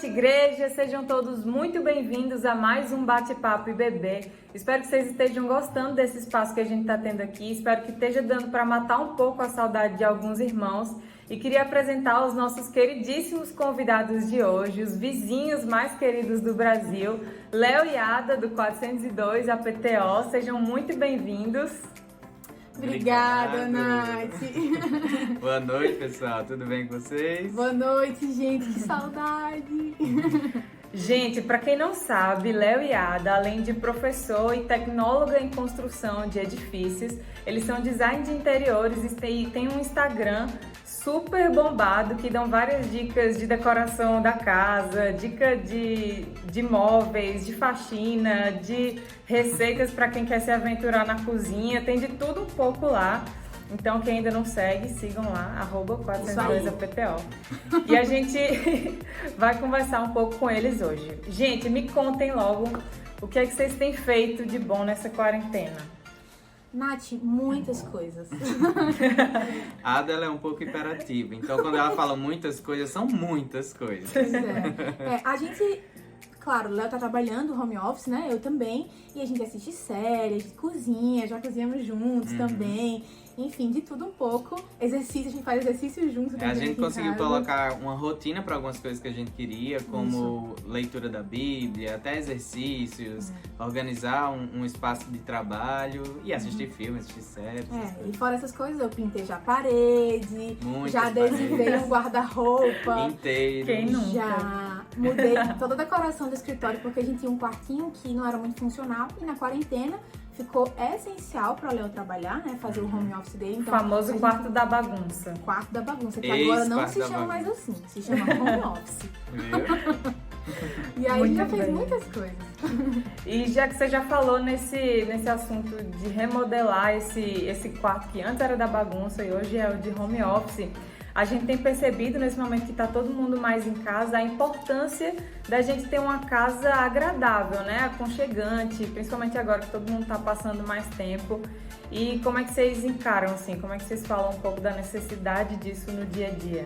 noite, igreja! Sejam todos muito bem-vindos a mais um Bate-Papo IBB. Espero que vocês estejam gostando desse espaço que a gente está tendo aqui. Espero que esteja dando para matar um pouco a saudade de alguns irmãos. E queria apresentar os nossos queridíssimos convidados de hoje, os vizinhos mais queridos do Brasil, Léo e Ada, do 402 APTO. Sejam muito bem-vindos. Obrigada, Nath. Boa noite, pessoal. Tudo bem com vocês? Boa noite, gente. Que saudade. Gente, para quem não sabe, Léo e Ada, além de professor e tecnóloga em construção de edifícios, eles são design de interiores e têm um Instagram super bombado que dão várias dicas de decoração da casa, dica de móveis, de faxina, de receitas para quem quer se aventurar na cozinha, tem de tudo um pouco lá. Então, quem ainda não segue, sigam lá, @402APTO. E a gente vai conversar um pouco com eles hoje. Gente, me contem logo o que é que vocês têm feito de bom nessa quarentena. Nath, muitas coisas. A Ada ela é um pouco hiperativa, então quando ela fala muitas coisas, são muitas coisas. Pois é. A gente, claro, o Léo tá trabalhando home office, né? Eu também. E a gente assiste séries, cozinha, já cozinhamos juntos também. Enfim, de tudo um pouco. Exercício, a gente faz exercício junto também. A gente conseguiu colocar uma rotina para algumas coisas que a gente queria, como leitura da Bíblia, até exercícios, organizar um espaço de trabalho e assistir filmes, assistir séries. E fora essas coisas, eu pintei já a parede, já adesivei um guarda-roupa. Inteiro. Quem nunca? Já mudei toda a decoração do escritório, porque a gente tinha um quartinho que não era muito funcional e na quarentena ficou essencial para o Léo trabalhar, né? Fazer o home office dele. Então, O famoso quarto da bagunça. Quarto da bagunça, que agora não se chama mais assim, se chama home office. Viu? E aí Muito já fez bem. muitas coisas. E já que você já falou nesse assunto de remodelar esse quarto que antes era da bagunça e hoje é o de home office, a gente tem percebido nesse momento que está todo mundo mais em casa a importância da gente ter uma casa agradável, né? Aconchegante, principalmente agora que todo mundo está passando mais tempo. E como é que vocês encaram assim? Como é que vocês falam um pouco da necessidade disso no dia a dia?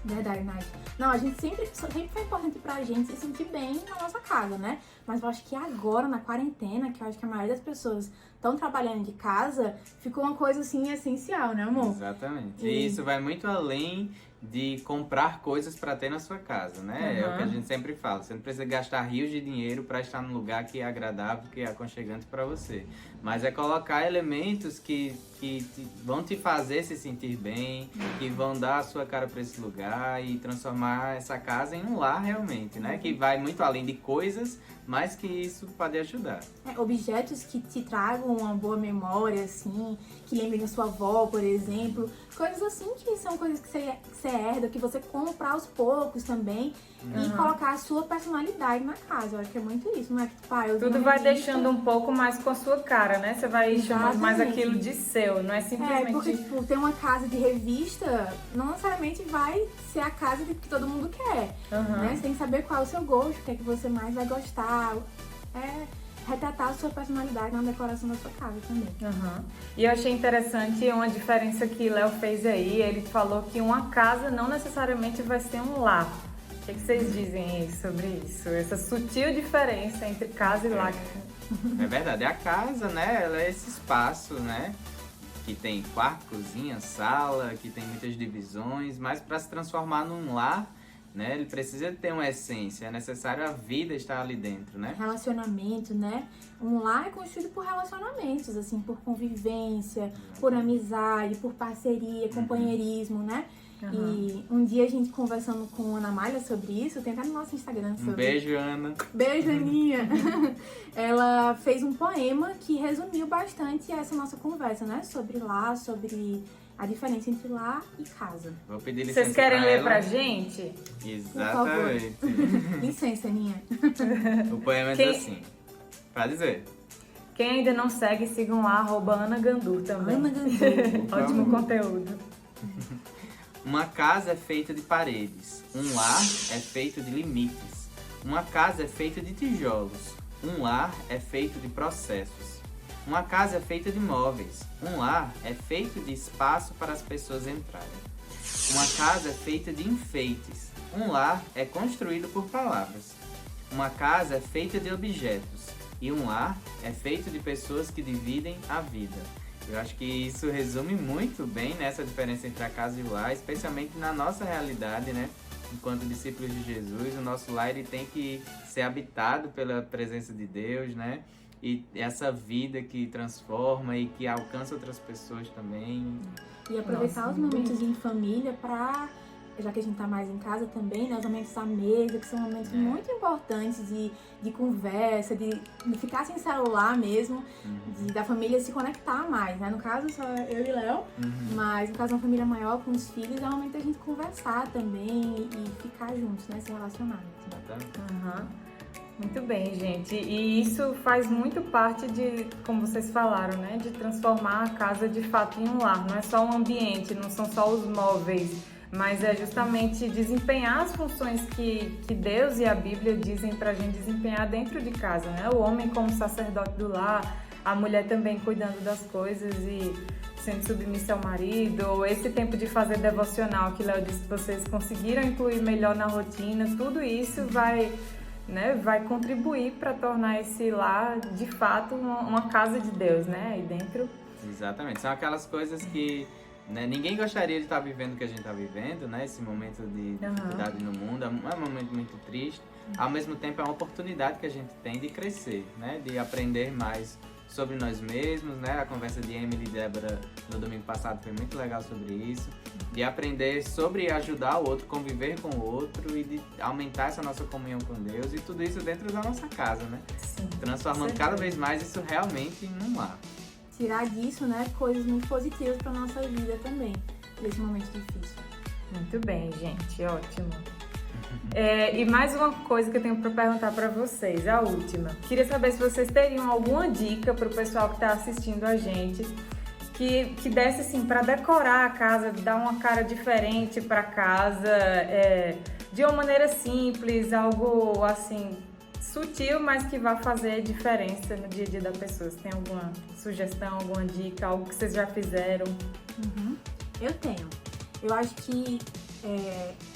Verdade, Nath. Não, a gente sempre foi importante pra gente se sentir bem na nossa casa, né? Mas eu acho que agora, na quarentena, que eu acho que a maioria das pessoas estão trabalhando de casa, ficou uma coisa assim essencial, né, amor? Exatamente. E isso vai muito além de comprar coisas para ter na sua casa, né? É o que a gente sempre fala. Você não precisa gastar rios de dinheiro para estar num lugar que é agradável, que é aconchegante para você. Mas é colocar elementos que vão te fazer se sentir bem, que vão dar a sua cara para esse lugar e transformar essa casa em um lar realmente, né? Que vai muito além de coisas, mas que isso pode ajudar. Objetos que te tragam uma boa memória, assim, que lembrem da sua avó, por exemplo. Coisas assim que são coisas que você herda, que você compra aos poucos também. E colocar a sua personalidade na casa. Eu acho que é muito isso, não é que, eu Tudo vai deixando um pouco mais com a sua cara, né? Você vai chamando mais aquilo de seu, não é simplesmente... porque, ter uma casa de revista não necessariamente vai ser a casa que todo mundo quer, né? Você tem que saber qual é o seu gosto, o que é que você mais vai gostar. Retratar a sua personalidade na decoração da sua casa também. E eu achei interessante uma diferença que Léo fez aí. Ele falou que uma casa não necessariamente vai ser um lar. O que vocês dizem aí sobre isso? Essa sutil diferença entre casa e lar. É verdade, a casa, né, ela é esse espaço, né, que tem quarto, cozinha, sala, que tem muitas divisões, mas para se transformar num lar, né, ele precisa ter uma essência, é necessário a vida estar ali dentro, né? Relacionamento, né? Um lar é construído por relacionamentos, assim, por convivência, por amizade, por parceria, companheirismo, né? E um dia a gente conversando com a Ana Malha sobre isso, tem até no nosso Instagram sobre... Um beijo, Ana. Beijo, Aninha! Ela fez um poema que resumiu bastante essa nossa conversa, né? Sobre lar, sobre a diferença entre lar e casa. Vou pedir licença. Vocês querem ler ela. pra gente? Exatamente. Licença, Aninha. O poema diz assim, pode dizer. Quem ainda não segue, sigam lá, @AnaGandur também. Ana Gandu. Ótimo conteúdo. Uma casa é feita de paredes, um lar é feito de limites. Uma casa é feita de tijolos, um lar é feito de processos. Uma casa é feita de móveis, um lar é feito de espaço para as pessoas entrarem. Uma casa é feita de enfeites, Um lar é construído por palavras. Uma casa é feita de objetos. E um lar é feito de pessoas que dividem a vida. Eu acho que isso resume muito bem nessa diferença entre a casa e o lar, especialmente na nossa realidade, né? Enquanto discípulos de Jesus, o nosso lar ele tem que ser habitado pela presença de Deus, né? E essa vida que transforma e que alcança outras pessoas também. E aproveitar os momentos em família para, já que a gente tá mais em casa também, né? Os momentos à mesa, que são momentos muito importantes de conversa, de ficar sem celular mesmo, da família se conectar mais, né? No caso, só eu e Léo, mas no caso uma família maior com os filhos, é o momento da gente conversar também e ficar juntos, né? Se relacionar. Muito bem, gente. E isso faz muito parte de, como vocês falaram, né? De transformar a casa de fato em um lar. Não é só um ambiente, não são só os móveis, mas é justamente desempenhar as funções que Deus e a Bíblia dizem pra gente desempenhar dentro de casa, né? O homem como sacerdote do lar, a mulher também cuidando das coisas e sendo submissa ao marido, esse tempo de fazer devocional que Léo disse que vocês conseguiram incluir melhor na rotina, tudo isso vai contribuir para tornar esse lar, de fato, uma casa de Deus, né? Aí dentro. Exatamente. São aquelas coisas que, né, ninguém gostaria de estar vivendo o que a gente está vivendo, né? Esse momento de dificuldade no mundo é um momento muito triste. Ao mesmo tempo, é uma oportunidade que a gente tem de crescer, né? De aprender mais sobre nós mesmos, né? A conversa de Emily e Débora no domingo passado foi muito legal sobre isso. De aprender sobre ajudar o outro, conviver com o outro e de aumentar essa nossa comunhão com Deus e tudo isso dentro da nossa casa, né? Sim, transformando cada vez mais isso realmente em um lar. Tirar disso, né, coisas muito positivas para nossa vida também, nesse momento difícil. Muito bem, gente. Ótimo. E mais uma coisa que eu tenho para perguntar para vocês, a última. Queria saber se vocês teriam alguma dica para o pessoal que está assistindo a gente que desse assim para decorar a casa, dar uma cara diferente para casa, de uma maneira simples, algo assim sutil, mas que vai fazer diferença no dia a dia da pessoa. Você tem alguma sugestão, alguma dica, algo que vocês já fizeram? Eu tenho. Eu acho que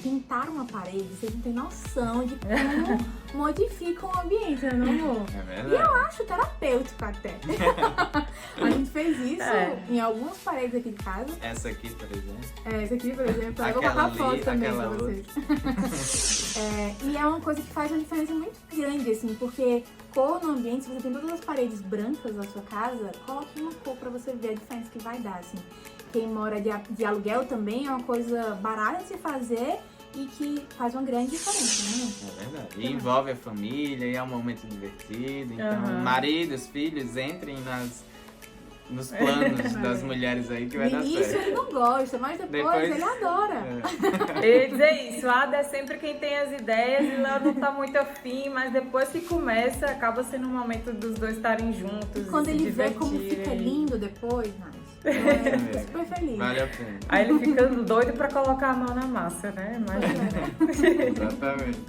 pintar uma parede, vocês não têm noção de como modifica o ambiente, né, meu amor? É verdade. E eu acho terapêutico até. A gente fez isso em algumas paredes aqui de casa. Essa aqui, por exemplo. Essa aqui, por exemplo. Eu vou Aquela colocar ali, foto também pra aquela vocês. E é uma coisa que faz uma diferença muito grande, assim, porque cor no ambiente, se você tem todas as paredes brancas da sua casa, coloque uma cor pra você ver a diferença que vai dar, assim. Quem mora de aluguel também é uma coisa barata de se fazer e que faz uma grande diferença, né? É verdade. E envolve a família, e é um momento divertido. Então, maridos, filhos, entrem nos planos das mulheres aí que vai dar certo. No início ele não gosta, mas depois ele adora. Eu ia dizer isso, Ada é sempre quem tem as ideias e Léo não tá muito afim, mas depois que começa, acaba sendo um momento dos dois estarem juntos. E quando ele vê como fica lindo depois, fica super feliz. Vale a pena. Aí ele fica doido pra colocar a mão na massa, né? Imagina. Exatamente.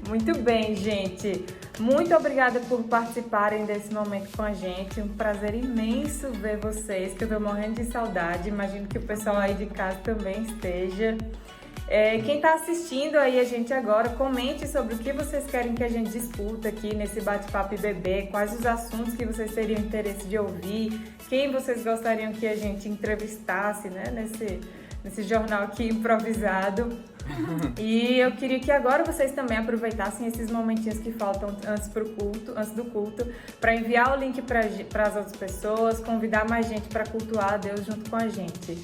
Muito bem, gente. Muito obrigada por participarem desse momento com a gente. Um prazer imenso ver vocês, que eu tô morrendo de saudade. Imagino que o pessoal aí de casa também esteja. Quem tá assistindo aí a gente agora, comente sobre o que vocês querem que a gente discuta aqui nesse bate-papo IBB, quais os assuntos que vocês teriam interesse de ouvir, quem vocês gostariam que a gente entrevistasse, né, nesse jornal aqui improvisado. E eu queria que agora vocês também aproveitassem esses momentinhos que faltam antes do culto, para enviar o link para as outras pessoas, convidar mais gente para cultuar a Deus junto com a gente.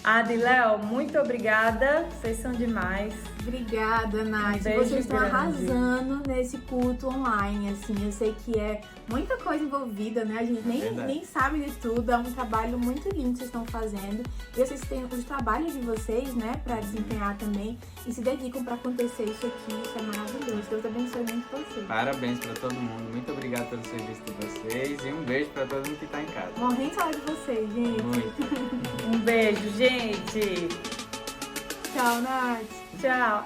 Ada e Léo, muito obrigada, vocês são demais. Obrigada, Nath. Beijo Vocês estão grande. arrasando nesse culto online, assim. Eu sei que é muita coisa envolvida, né? A gente nem sabe de tudo. É um trabalho muito lindo que vocês estão fazendo. E eu sei que tem os trabalhos de vocês, né? Pra desempenhar também. E se dedicam pra acontecer isso aqui. Isso é maravilhoso. Deus abençoe muito vocês. Parabéns pra todo mundo. Muito obrigado pelo serviço de vocês. E um beijo pra todo mundo que tá em casa. Morrendo de saudade de vocês, gente. Muito. Um beijo, gente. Tchau, Nath. Tchau.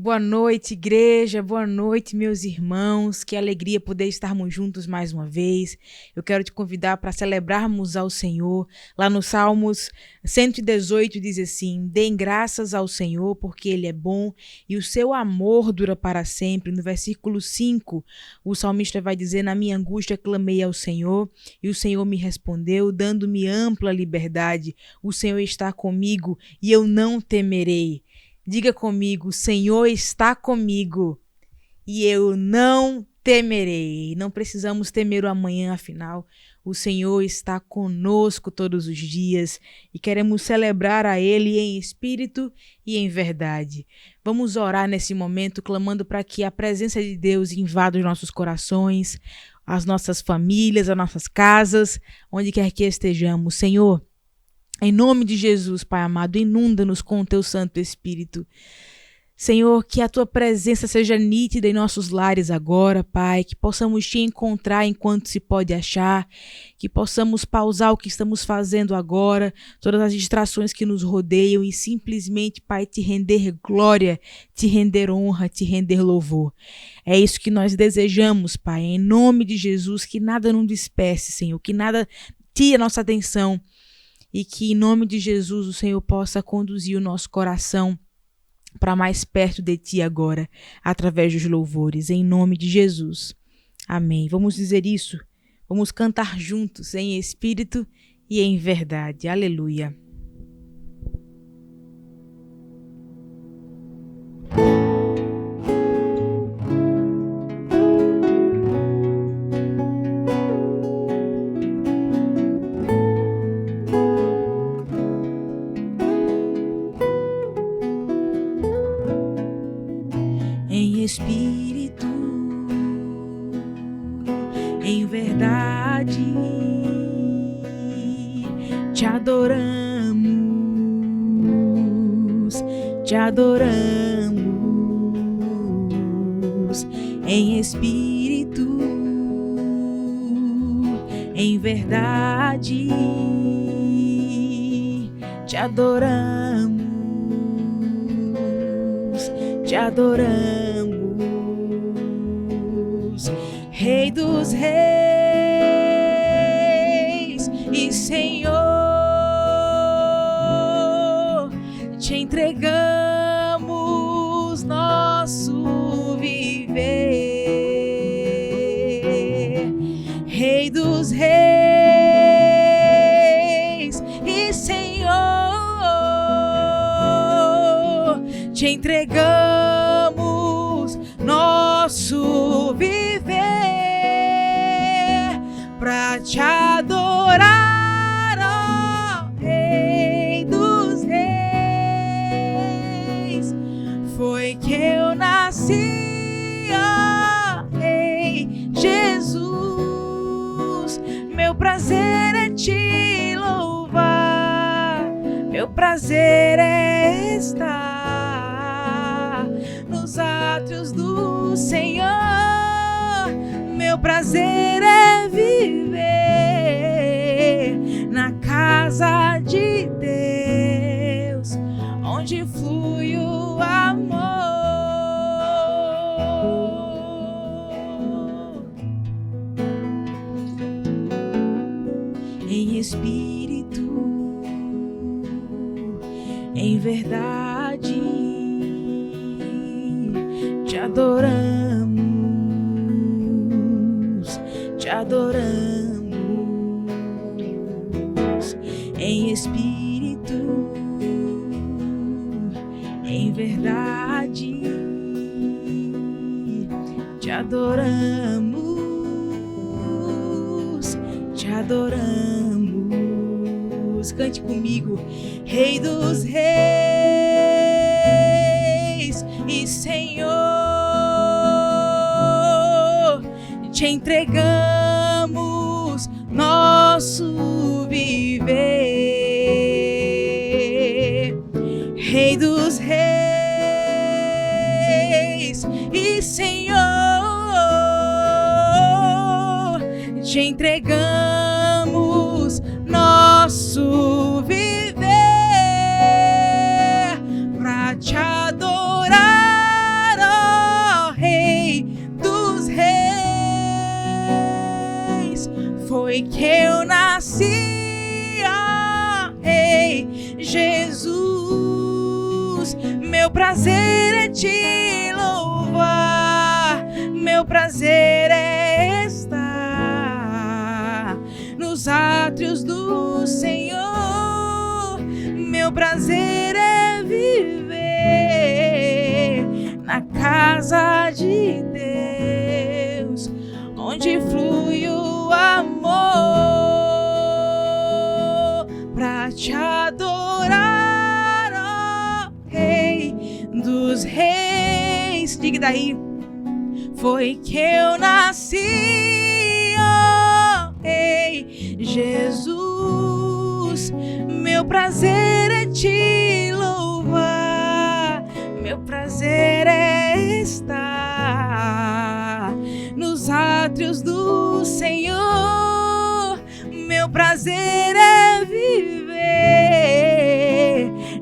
Boa noite, igreja. Boa noite, meus irmãos. Que alegria poder estarmos juntos mais uma vez. Eu quero te convidar para celebrarmos ao Senhor. Lá no Salmos 118 diz assim: deem graças ao Senhor porque Ele é bom e o seu amor dura para sempre. No versículo 5, o salmista vai dizer: na minha angústia clamei ao Senhor e o Senhor me respondeu, dando-me ampla liberdade. O Senhor está comigo e eu não temerei. Diga comigo: o Senhor está comigo e eu não temerei. Não precisamos temer o amanhã, afinal, o Senhor está conosco todos os dias e queremos celebrar a Ele em espírito e em verdade. Vamos orar nesse momento, clamando para que a presença de Deus invada os nossos corações, as nossas famílias, as nossas casas, onde quer que estejamos. Senhor, em nome de Jesus, Pai amado, inunda-nos com o Teu Santo Espírito. Senhor, que a Tua presença seja nítida em nossos lares agora, Pai, que possamos Te encontrar enquanto se pode achar, que possamos pausar o que estamos fazendo agora, todas as distrações que nos rodeiam e simplesmente, Pai, Te render glória, Te render honra, Te render louvor. É isso que nós desejamos, Pai, em nome de Jesus, que nada nos disperse, Senhor, que nada tire a nossa atenção, e que em nome de Jesus o Senhor possa conduzir o nosso coração para mais perto de Ti agora, através dos louvores, em nome de Jesus. Amém. Vamos dizer isso, vamos cantar juntos em espírito e em verdade. Aleluia. Espírito, em verdade, te adoramos, em espírito, em verdade, te adoramos, te adoramos. Rei dos reis e Senhor, te entregamos nosso viver. Rei dos reis e Senhor, te entregamos nosso viver. Pra te adorar, ó Rei dos Reis, foi que eu nasci, ó Rei Jesus. Meu prazer é te louvar, meu prazer é estar nos átrios do Senhor. Meu prazer é viver na casa de Deus, onde flui o amor. Em espírito, em verdade, te adoramos, te adoramos. Em espírito, em verdade, te adoramos, te adoramos. Cante comigo. Rei dos reis e Senhor, te entregamos nosso viver. Rei dos reis e Senhor, te entregamos nosso viver pra te adorar, Meu prazer é te louvar, meu prazer é estar nos átrios do Senhor. Meu prazer é viver na casa de Deus, onde flui o amor, pra te adorar, ó Rei dos Reis. Diga daí, foi que eu nasci, ó Rei Jesus. Meu prazer é te louvar, meu prazer é estar nos átrios do Senhor. Meu prazer é viver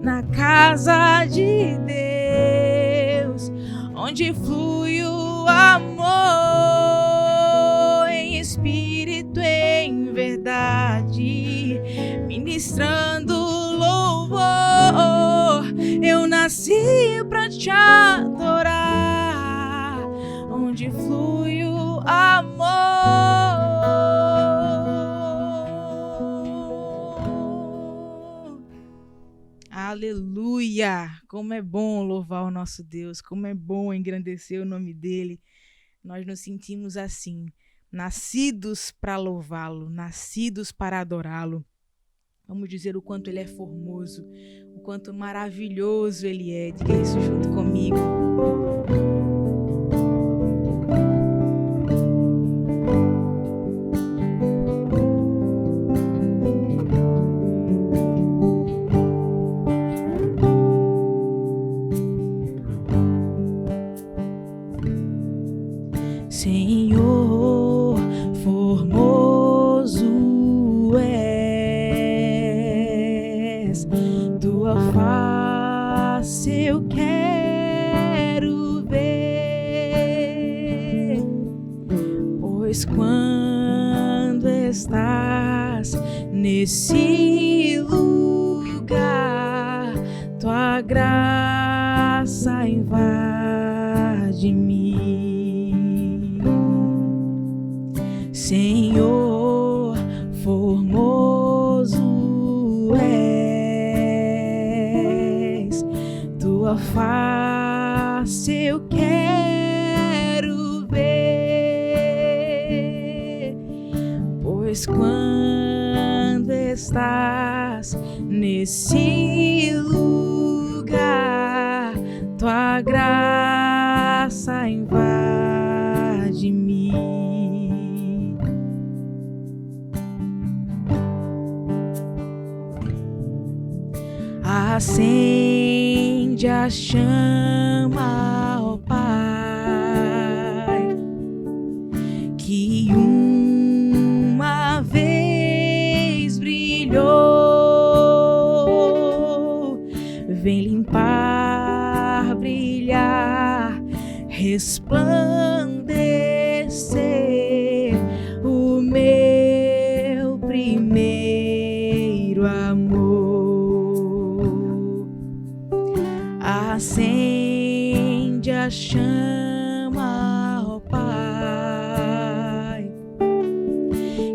na casa de Deus, onde flui o amor, em espírito, em verdade, ministrando louvor. Eu nasci pra te adorar, onde flui o amor. Aleluia! Como é bom louvar o nosso Deus, como é bom engrandecer o nome dele. Nós nos sentimos assim, nascidos para louvá-lo, nascidos para adorá-lo. Vamos dizer o quanto ele é formoso, o quanto maravilhoso ele é. Diga isso junto comigo. Senhor, formoso és, tua face eu quero ver, pois quando estás nesse lugar, tua graça invade-me. Senhor, formoso és, tua face eu quero ver, pois quando estás nesse lugar, tua graça invade-me. Acende a chama, ó Pai, que uma vez brilhou. Vem limpar, brilhar, resplandecer o meu primeiro amor. Acende a chama, ó Pai,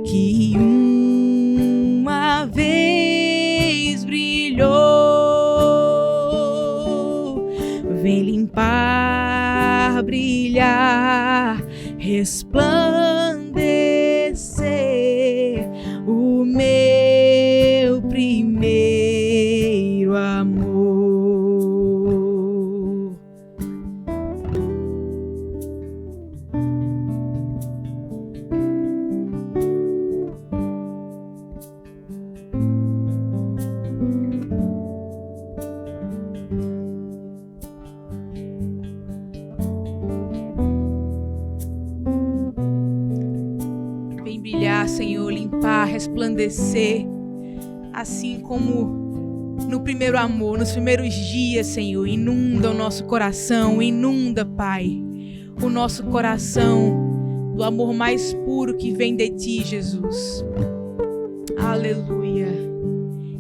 que uma vez brilhou. Vem limpar, brilhar, resplandecer o meu primeiro amor. Vem brilhar, Senhor, limpar, resplandecer, assim como no primeiro amor, nos primeiros dias, Senhor. Inunda o nosso coração, inunda, Pai, o nosso coração do amor mais puro que vem de Ti, Jesus. Aleluia.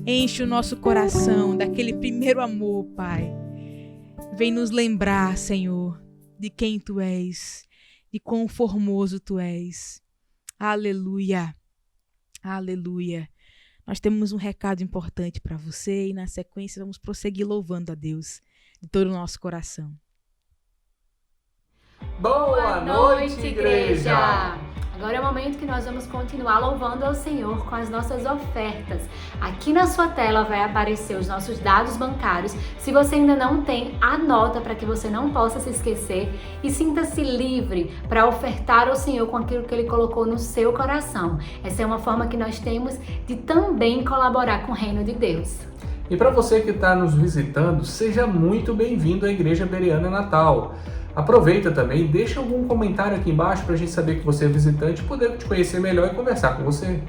Enche o nosso coração daquele primeiro amor, Pai, Vem nos lembrar, Senhor, de quem Tu és, de quão formoso Tu és. Aleluia, aleluia. Nós temos um recado importante para você e na sequência vamos prosseguir louvando a Deus de todo o nosso coração. Boa noite, igreja! Agora é o momento que nós vamos continuar louvando ao Senhor com as nossas ofertas. Aqui na sua tela vai aparecer os nossos dados bancários. Se você ainda não tem, anota para que você não possa se esquecer e sinta-se livre para ofertar ao Senhor com aquilo que Ele colocou no seu coração. Essa é uma forma que nós temos de também colaborar com o reino de Deus. E para você que está nos visitando, seja muito bem-vindo à Igreja Bereana Natal. Aproveita também e deixa algum comentário aqui embaixo para a gente saber que você é visitante e poder te conhecer melhor e conversar com você.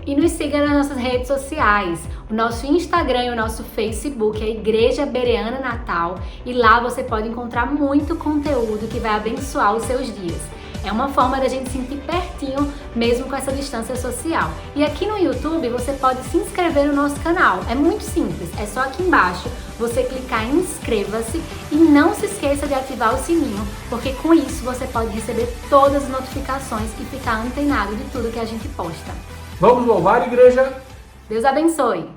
E nos siga nas nossas redes sociais. O nosso Instagram e o nosso Facebook é Igreja Bereana Natal e lá você pode encontrar muito conteúdo que vai abençoar os seus dias. É uma forma da gente se sentir pertinho, mesmo com essa distância social. E aqui no YouTube você pode se inscrever no nosso canal. É muito simples, é só aqui embaixo você clicar em inscreva-se e não se esqueça de ativar o sininho, porque com isso você pode receber todas as notificações e ficar antenado de tudo que a gente posta. Vamos louvar, igreja? Deus abençoe!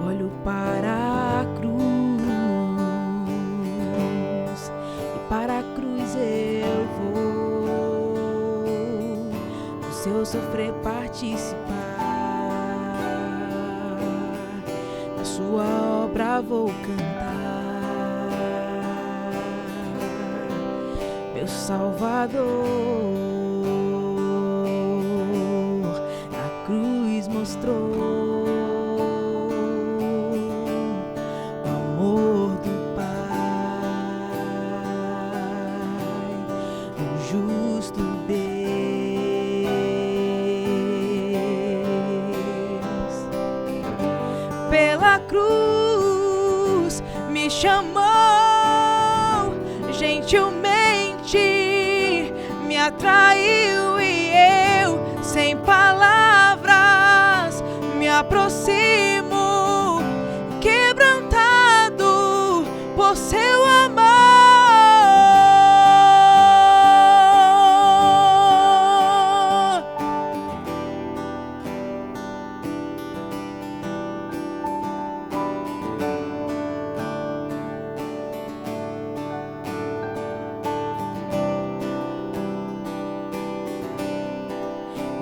Olho para a cruz e para a cruz eu vou, do seu sofrer participar, da sua obra vou cantar, meu Salvador na cruz mostrou justo Deus. Pela cruz me chamou, gentilmente me atraiu e eu, sem palavras, me aproximo, quebrantado por seu amor.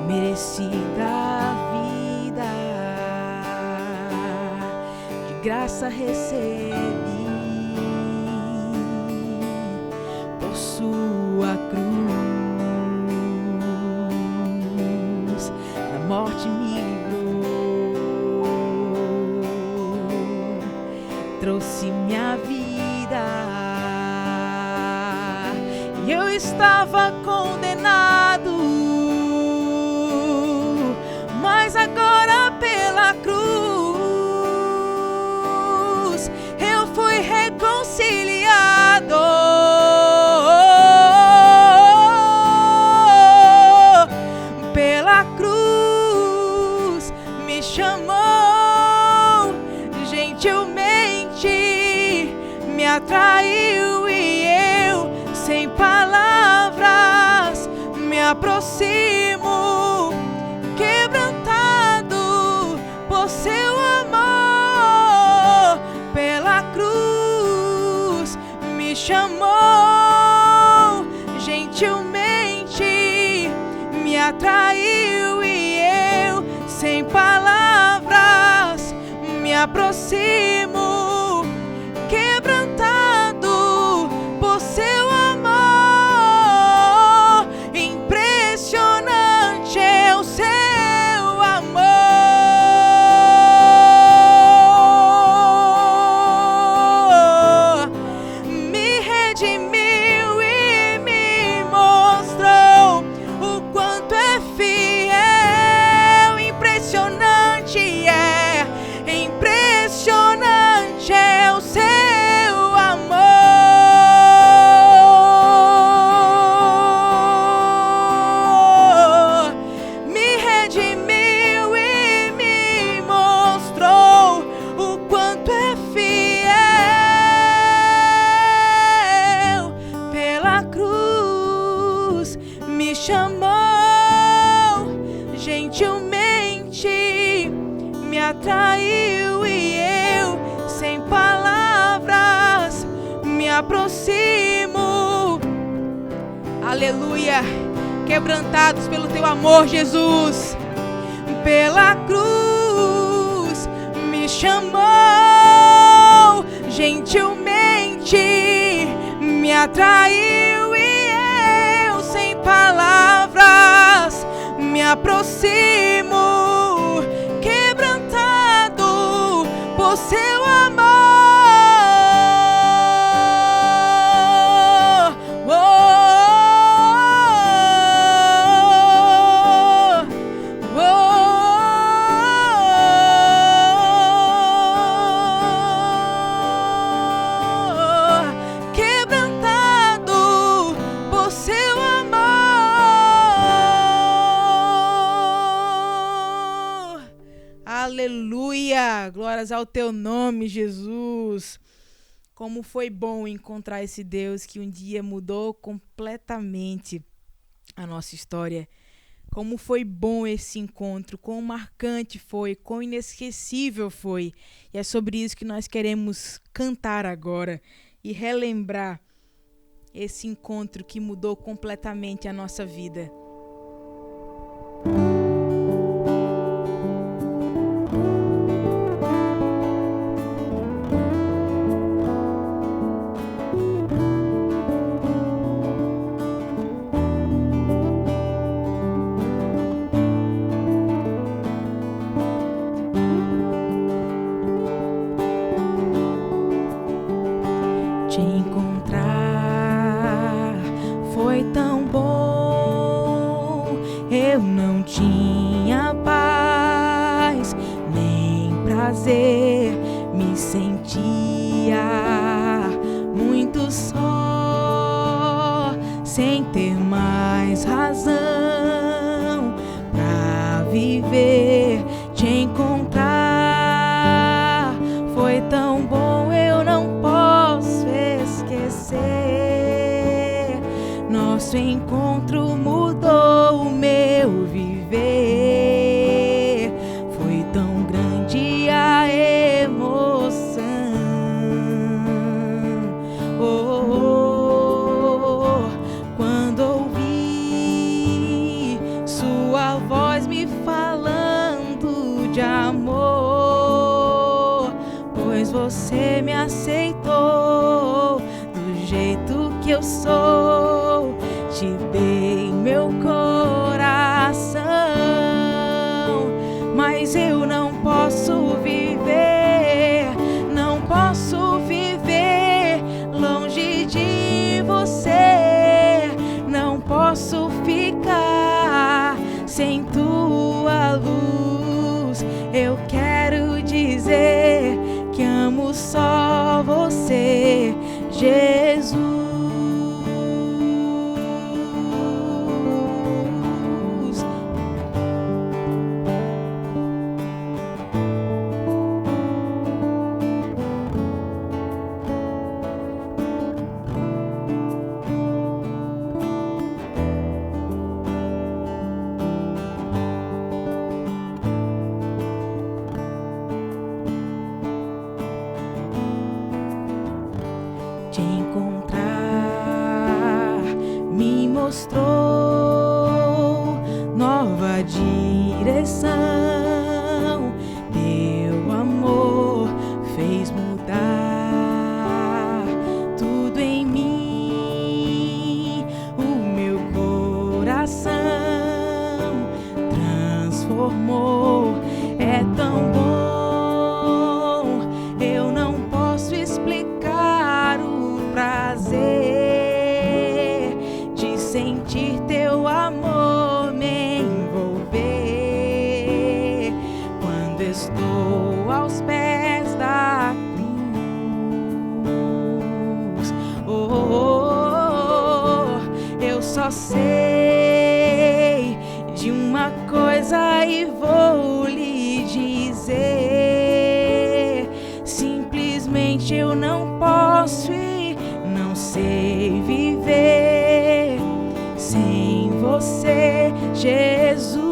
Merecida a vida, de graça recebi, por sua cruz, da morte me livrou, trouxe minha vida, e eu estava condenado, mas agora pela cruz eu fui reconciliado. Pela cruz me chamou, gentilmente me atraiu e eu, sem palavras, me aproximo, quebrantado por seu amor. Pela cruz me chamou, gentilmente me atraiu e eu, sem palavras, me aproximo, quebrantado por seu amor. Impressionante é o seu amor, me redimiu e me mostrou o quanto é fiel. Impressionante é gentilmente me atraiu e eu, sem palavras, me aproximo. Aleluia, quebrantados pelo teu amor, Jesus. Pela cruz me chamou, gentilmente me atraiu e eu, sem palavras, me aproximo, quebrantado por seu amor. Aleluia, glórias ao teu nome, Jesus. Como foi bom encontrar esse Deus que um dia mudou completamente a nossa história. Como foi bom esse encontro, quão marcante foi, quão inesquecível foi. E é sobre isso que nós queremos cantar agora e relembrar esse encontro que mudou completamente a nossa vida. Te encontrar foi tão bom, eu não tinha paz nem prazer, me sentia muito só, sem ter mais razão pra viver. Te encontrar foi tão bom, eu não posso esquecer. Nosso encontro mudou o meu viver. Foi tão grande a emoção. Quando ouvi sua voz me falando de amor, pois você me aceitou do jeito que eu sou. Te dei meu coração, mas eu não posso viver, não posso viver longe de você. Não posso ficar sem tua luz. Eu quero dizer que amo só você, Jesus. Te encontrar me mostrou nova direção. Teu amor fez mudar tudo em mim. O meu coração transformou. É tão bom, eu não posso explicar o prazer de sentir teu amor me envolver. Quando estou aos pés da cruz, eu só sei de uma coisa e vou lhe dizer: simplesmente eu não posso e não sei viver sem você, Jesus.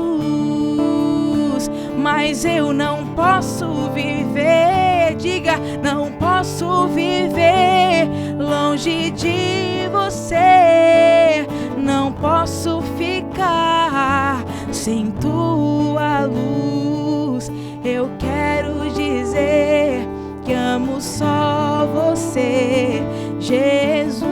mas eu não posso viver. Diga, não posso viver longe de você. Não posso ficar sem tua luz. Eu quero dizer que amo só você, Jesus.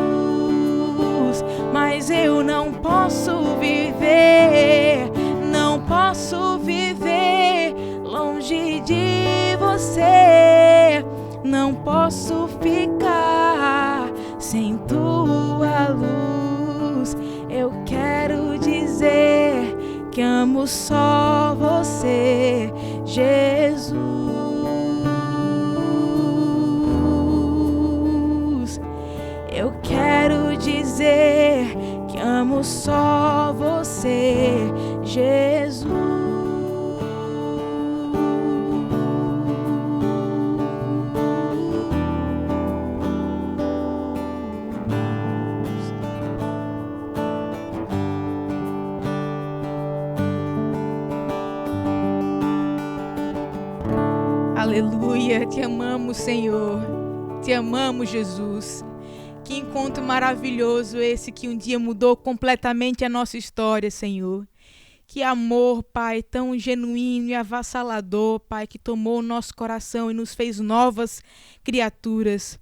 Mas eu não posso viver, não posso viver longe de você. Não posso ficar sem tua luz. Eu quero dizer que amo só você, Jesus. Eu quero dizer que amo só você, Jesus. Aleluia, te amamos, Senhor, te amamos, Jesus. Que encontro maravilhoso esse que um dia mudou completamente a nossa história, Senhor. Que amor, Pai, tão genuíno e avassalador, Pai, que tomou o nosso coração e nos fez novas criaturas.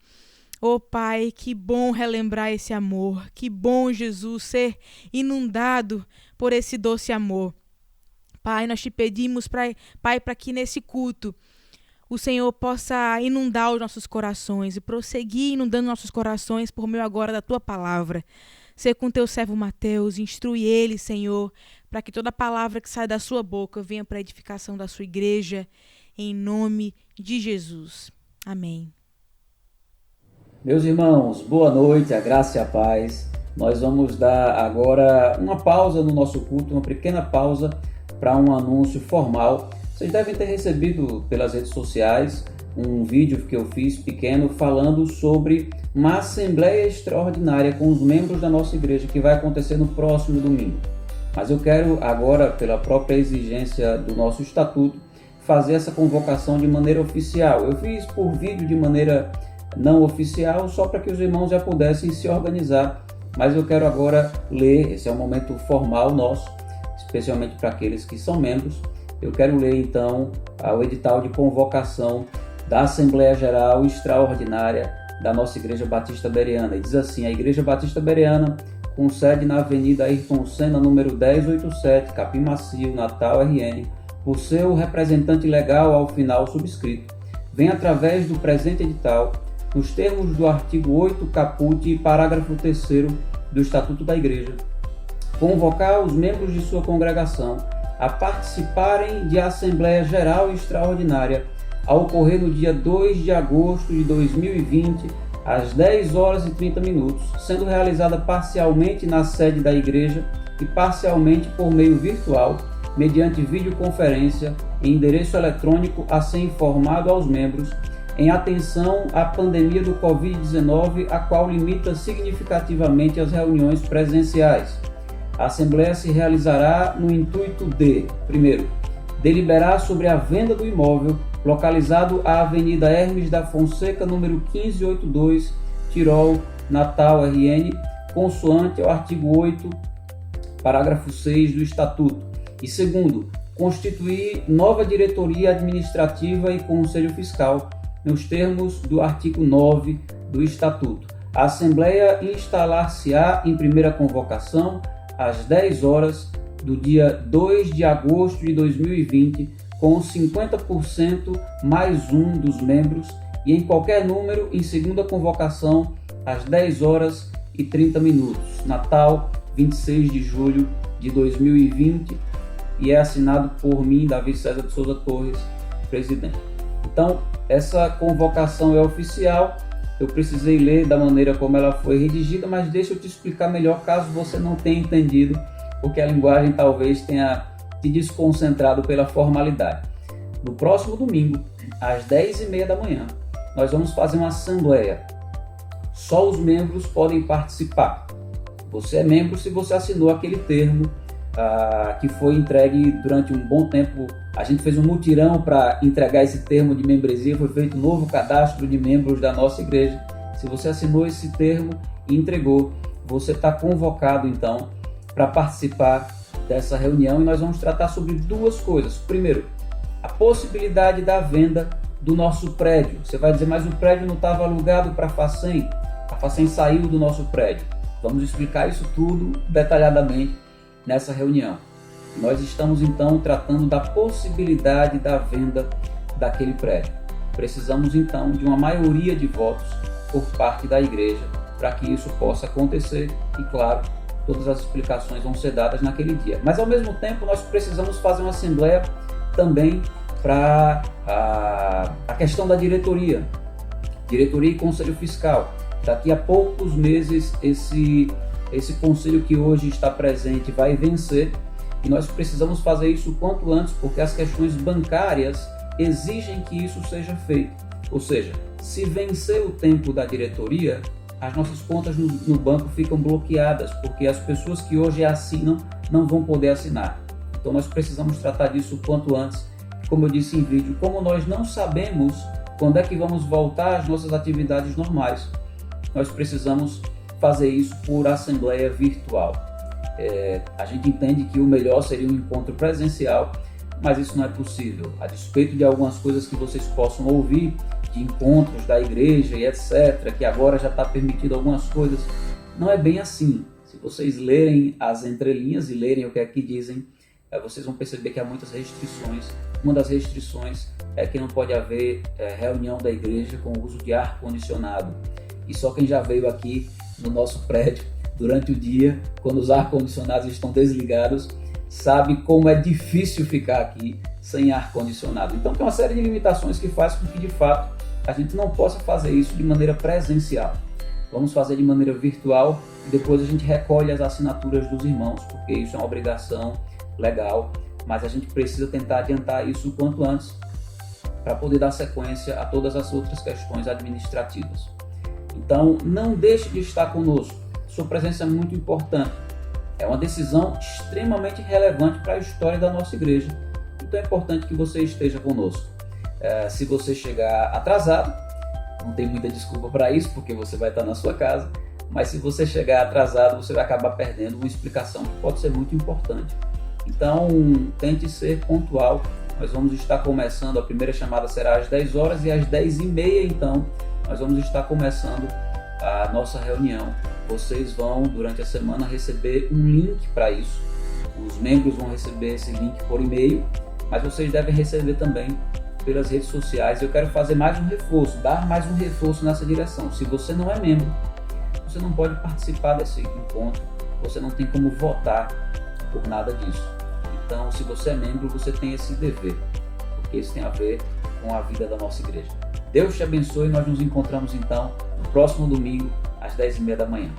Oh, Pai, que bom relembrar esse amor. Que bom, Jesus, ser inundado por esse doce amor. Pai, nós te pedimos, Pai, para que nesse culto o Senhor possa inundar os nossos corações e prosseguir inundando nossos corações por meio agora da Tua palavra. Ser com Teu servo Mateus, instrui ele, Senhor, para que toda palavra que sai da sua boca venha para a edificação da sua igreja, em nome de Jesus. Amém. Meus irmãos, boa noite, a graça e a paz. Nós vamos dar agora uma pausa no nosso culto, uma pequena pausa para um anúncio formal. Vocês devem ter recebido pelas redes sociais um vídeo que eu fiz pequeno falando sobre uma assembleia extraordinária com os membros da nossa igreja que vai acontecer no próximo domingo. Mas eu quero agora, pela própria exigência do nosso estatuto, fazer essa convocação de maneira oficial. Eu fiz por vídeo de maneira não oficial, só para que os irmãos já pudessem se organizar. Mas eu quero agora ler, esse é um momento formal nosso, especialmente para aqueles que são membros. Eu quero ler então o edital de convocação da Assembleia Geral Extraordinária da nossa Igreja Batista Bereana. E diz assim: a Igreja Batista Bereana, com sede na Avenida Ayrton Senna, número 1087, Capim Macio, Natal, RN, por seu representante legal ao final subscrito, vem através do presente edital, nos termos do artigo 8, caput, parágrafo 3º do Estatuto da Igreja, convocar os membros de sua congregação a participarem de Assembleia Geral Extraordinária a ocorrer no dia 2 de agosto de 2020, às 10 horas e 30 minutos, sendo realizada parcialmente na sede da igreja e parcialmente por meio virtual, mediante videoconferência e endereço eletrônico a ser informado aos membros, em atenção à pandemia do Covid-19, a qual limita significativamente as reuniões presenciais. A Assembleia se realizará no intuito de, primeiro, deliberar sobre a venda do imóvel localizado à Avenida Hermes da Fonseca, número 1582, Tirol, Natal, RN, consoante ao artigo 8, parágrafo 6 do Estatuto. E segundo, constituir nova diretoria administrativa e conselho fiscal, nos termos do artigo 9 do Estatuto. A Assembleia instalar-se-á em primeira convocação às 10 horas do dia 2 de agosto de 2020, com 50% mais um dos membros, e em qualquer número em segunda convocação às 10 horas e 30 minutos. Natal, 26 de julho de 2020, e é assinado por mim, Davi César de Souza Torres, presidente. Então, essa convocação é oficial. Eu precisei ler da maneira como ela foi redigida, mas deixa eu te explicar melhor caso você não tenha entendido, porque a linguagem talvez tenha te desconcentrado pela formalidade. No próximo domingo, às 10h30 da manhã, nós vamos fazer uma assembleia. Só os membros podem participar. Você é membro se você assinou aquele termo que foi entregue durante um bom tempo. A gente fez um mutirão para entregar esse termo de membresia, foi feito um novo cadastro de membros da nossa igreja. Se você assinou esse termo e entregou, você está convocado então para participar dessa reunião, e nós vamos tratar sobre duas coisas. Primeiro, a possibilidade da venda do nosso prédio. Você vai dizer, mas o prédio não estava alugado para a Facem? A Facem saiu do nosso prédio. Vamos explicar isso tudo detalhadamente nessa reunião. Nós estamos então tratando da possibilidade da venda daquele prédio. Precisamos então de uma maioria de votos por parte da igreja para que isso possa acontecer, e claro, todas as explicações vão ser dadas naquele dia. Mas ao mesmo tempo nós precisamos fazer uma assembleia também para a questão da diretoria e conselho fiscal. Daqui a poucos meses esse conselho que hoje está presente vai vencer, e nós precisamos fazer isso o quanto antes, porque as questões bancárias exigem que isso seja feito. Ou seja, se vencer o tempo da diretoria, as nossas contas no banco ficam bloqueadas, porque as pessoas que hoje assinam não vão poder assinar. Então nós precisamos tratar disso o quanto antes. Como eu disse em vídeo, como nós não sabemos quando é que vamos voltar às nossas atividades normais, nós precisamos fazer isso por assembleia virtual. A gente entende que o melhor seria um encontro presencial, mas isso não é possível. A despeito de algumas coisas que vocês possam ouvir, de encontros da igreja e etc., que agora já está permitido algumas coisas, não é bem assim. Se vocês lerem as entrelinhas e lerem o que aqui dizem, vocês vão perceber que há muitas restrições. Uma das restrições é que não pode haver reunião da igreja com o uso de ar-condicionado. E só quem já veio aqui no nosso prédio durante o dia, quando os ar-condicionados estão desligados, sabe como é difícil ficar aqui sem ar-condicionado. Então tem uma série de limitações que faz com que de fato a gente não possa fazer isso de maneira presencial. Vamos fazer de maneira virtual e depois a gente recolhe as assinaturas dos irmãos, porque isso é uma obrigação legal, mas a gente precisa tentar adiantar isso o quanto antes para poder dar sequência a todas as outras questões administrativas. Então não deixe de estar conosco, sua presença é muito importante, é uma decisão extremamente relevante para a história da nossa igreja, então é importante que você esteja conosco. Se você chegar atrasado, não tem muita desculpa para isso, porque você vai estar na sua casa, mas se você chegar atrasado, você vai acabar perdendo uma explicação que pode ser muito importante. Então, tente ser pontual. Nós vamos estar começando, a primeira chamada será às 10 horas e às 10h30, então, nós vamos estar começando a nossa reunião. Vocês vão, durante a semana, receber um link para isso. Os membros vão receber esse link por e-mail, mas vocês devem receber também pelas redes sociais. Eu quero fazer mais um reforço, dar mais um reforço nessa direção. Se você não é membro, você não pode participar desse encontro, você não tem como votar por nada disso. Então, se você é membro, você tem esse dever, porque isso tem a ver com a vida da nossa igreja. Deus te abençoe, nós nos encontramos então no próximo domingo, às 10h30 da manhã.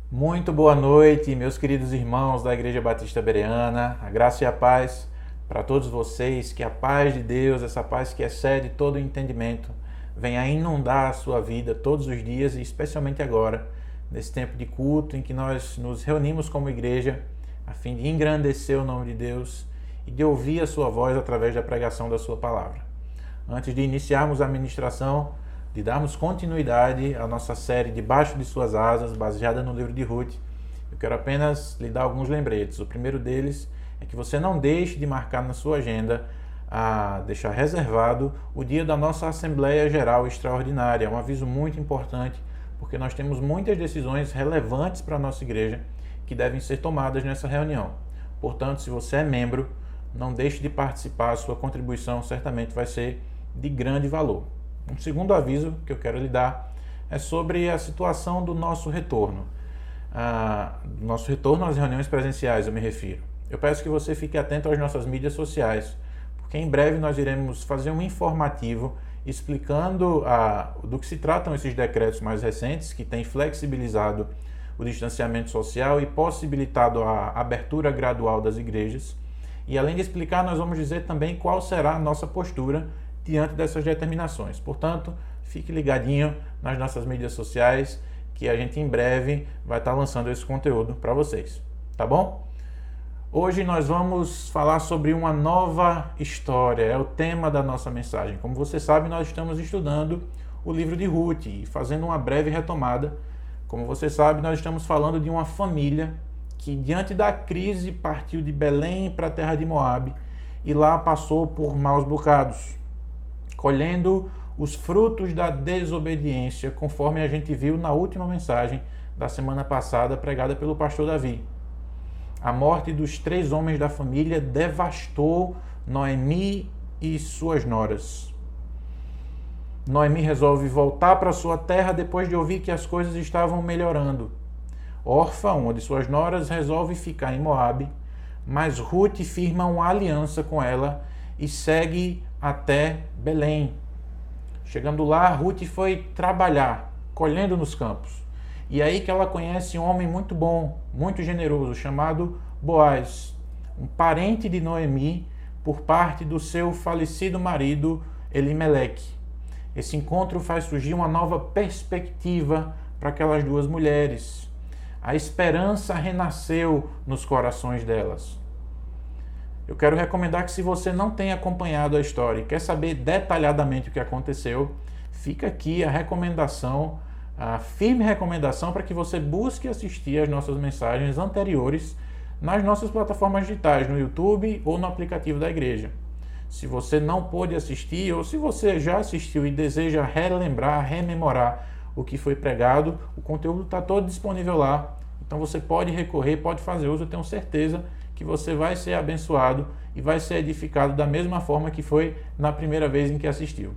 Muito boa noite, meus queridos irmãos da Igreja Batista Bereana. A graça e a paz para todos vocês. Que a paz de Deus, essa paz que excede todo o entendimento, venha inundar a sua vida todos os dias e especialmente agora, nesse tempo de culto em que nós nos reunimos como igreja a fim de engrandecer o nome de Deus e de ouvir a sua voz através da pregação da sua palavra. Antes de iniciarmos a ministração, de darmos continuidade à nossa série Debaixo de Suas Asas, baseada no livro de Ruth, eu quero apenas lhe dar alguns lembretes. O primeiro deles é que você não deixe de marcar na sua agenda, deixar reservado o dia da nossa Assembleia Geral Extraordinária. É um aviso muito importante, porque nós temos muitas decisões relevantes para a nossa igreja que devem ser tomadas nessa reunião. Portanto, se você é membro, não deixe de participar, a sua contribuição certamente vai ser de grande valor. Um segundo aviso que eu quero lhe dar é sobre a situação do nosso retorno. Nosso retorno às reuniões presenciais, eu me refiro. Eu peço que você fique atento às nossas mídias sociais, porque em breve nós iremos fazer um informativo explicando do que se tratam esses decretos mais recentes, que têm flexibilizado o distanciamento social e possibilitado a abertura gradual das igrejas. E além de explicar, nós vamos dizer também qual será a nossa postura diante dessas determinações. Portanto, fique ligadinho nas nossas mídias sociais, que a gente em breve vai estar lançando esse conteúdo para vocês, tá bom? Hoje nós vamos falar sobre uma nova história, é o tema da nossa mensagem. Como você sabe, nós estamos estudando o livro de Ruth e fazendo uma breve retomada. Como você sabe, nós estamos falando de uma família que, diante da crise, partiu de Belém para a terra de Moabe e lá passou por maus bocados, colhendo os frutos da desobediência, conforme a gente viu na última mensagem da semana passada, pregada pelo pastor Davi. A morte dos 3 homens da família devastou Noemi e suas noras. Noemi resolve voltar para sua terra depois de ouvir que as coisas estavam melhorando. Orfa, uma de suas noras, resolve ficar em Moabe, mas Ruth firma uma aliança com ela e segue até Belém. Chegando lá, Ruth foi trabalhar, colhendo nos campos. E aí que ela conhece um homem muito bom, muito generoso, chamado Boaz, um parente de Noemi por parte do seu falecido marido Elimeleque. Esse encontro faz surgir uma nova perspectiva para aquelas duas mulheres. A esperança renasceu nos corações delas. Eu quero recomendar que, se você não tem acompanhado a história e quer saber detalhadamente o que aconteceu, fica aqui a recomendação, a firme recomendação para que você busque assistir as nossas mensagens anteriores nas nossas plataformas digitais, no YouTube ou no aplicativo da igreja. Se você não pôde assistir, ou se você já assistiu e deseja relembrar, rememorar o que foi pregado, o conteúdo está todo disponível lá. Então você pode recorrer, pode fazer uso. Eu tenho certeza que você vai ser abençoado e vai ser edificado da mesma forma que foi na primeira vez em que assistiu.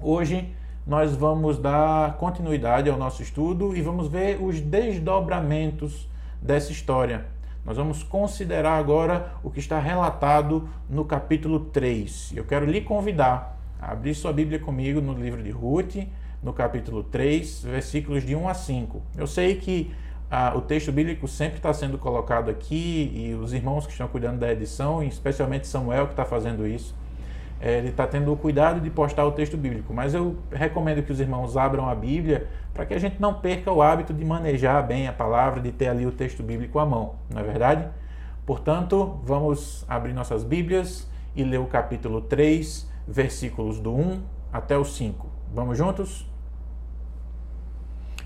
Hoje nós vamos dar continuidade ao nosso estudo e vamos ver os desdobramentos dessa história. Nós vamos considerar agora o que está relatado no capítulo 3. Eu quero lhe convidar a abrir sua Bíblia comigo no livro de Ruth, no capítulo 3, versículos de 1 a 5. Eu sei que o texto bíblico sempre está sendo colocado aqui e os irmãos que estão cuidando da edição, especialmente Samuel que está fazendo isso, ele está tendo o cuidado de postar o texto bíblico, mas eu recomendo que os irmãos abram a Bíblia para que a gente não perca o hábito de manejar bem a palavra, de ter ali o texto bíblico à mão, não é verdade? Portanto, vamos abrir nossas Bíblias e ler o capítulo 3, versículos do 1 até o 5. Vamos juntos?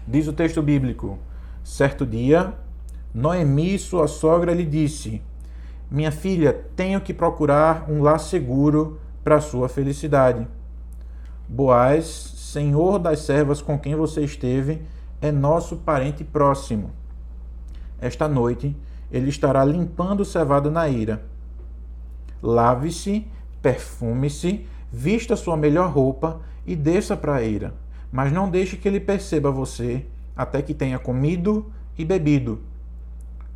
Diz o texto bíblico: certo dia, Noemi, sua sogra, lhe disse: minha filha, tenho que procurar um lar seguro para sua felicidade. Boaz, senhor das servas com quem você esteve, é nosso parente próximo. Esta noite ele estará limpando cevada na eira. Lave-se, perfume-se, vista sua melhor roupa e desça para a eira, mas não deixe que ele perceba você até que tenha comido e bebido.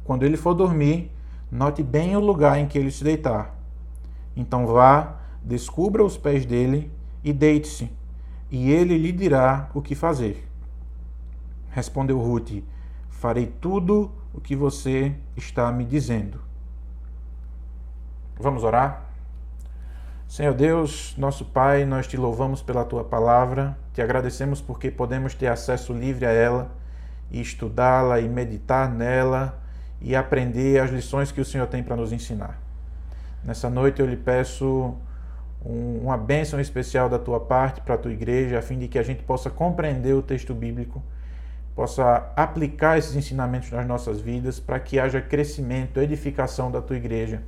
Quando ele for dormir, note bem o lugar em que ele se deitar. Então vá, descubra os pés dele e deite-se, e ele lhe dirá o que fazer. Respondeu Ruth: farei tudo o que você está me dizendo. Vamos orar? Senhor Deus, nosso Pai, nós te louvamos pela tua palavra, te agradecemos porque podemos ter acesso livre a ela e estudá-la e meditar nela e aprender as lições que o Senhor tem para nos ensinar. Nessa noite eu lhe peço uma bênção especial da tua parte para a tua igreja, a fim de que a gente possa compreender o texto bíblico, possa aplicar esses ensinamentos nas nossas vidas, para que haja crescimento, edificação da tua igreja,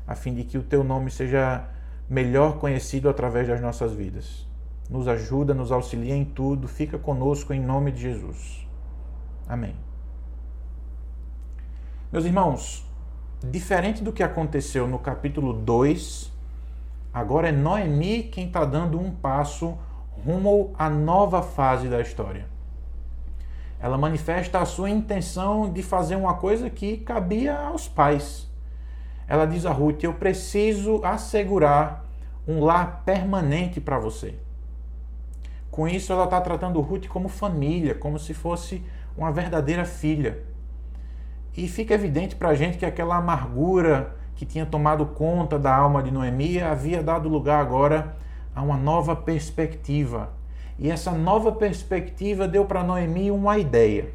a fim de que o teu nome seja melhor conhecido através das nossas vidas. Nos ajuda, nos auxilia em tudo, fica conosco em nome de Jesus. Amém. Meus irmãos, diferente do que aconteceu no capítulo 2, agora é Noemi quem está dando um passo rumo à nova fase da história. Ela manifesta a sua intenção de fazer uma coisa que cabia aos pais. Ela diz a Ruth: eu preciso assegurar um lar permanente para você. Com isso, ela está tratando Ruth como família, como se fosse uma verdadeira filha. E fica evidente para a gente que aquela amargura que tinha tomado conta da alma de Noemi havia dado lugar agora a uma nova perspectiva. E essa nova perspectiva deu para Noemi uma ideia.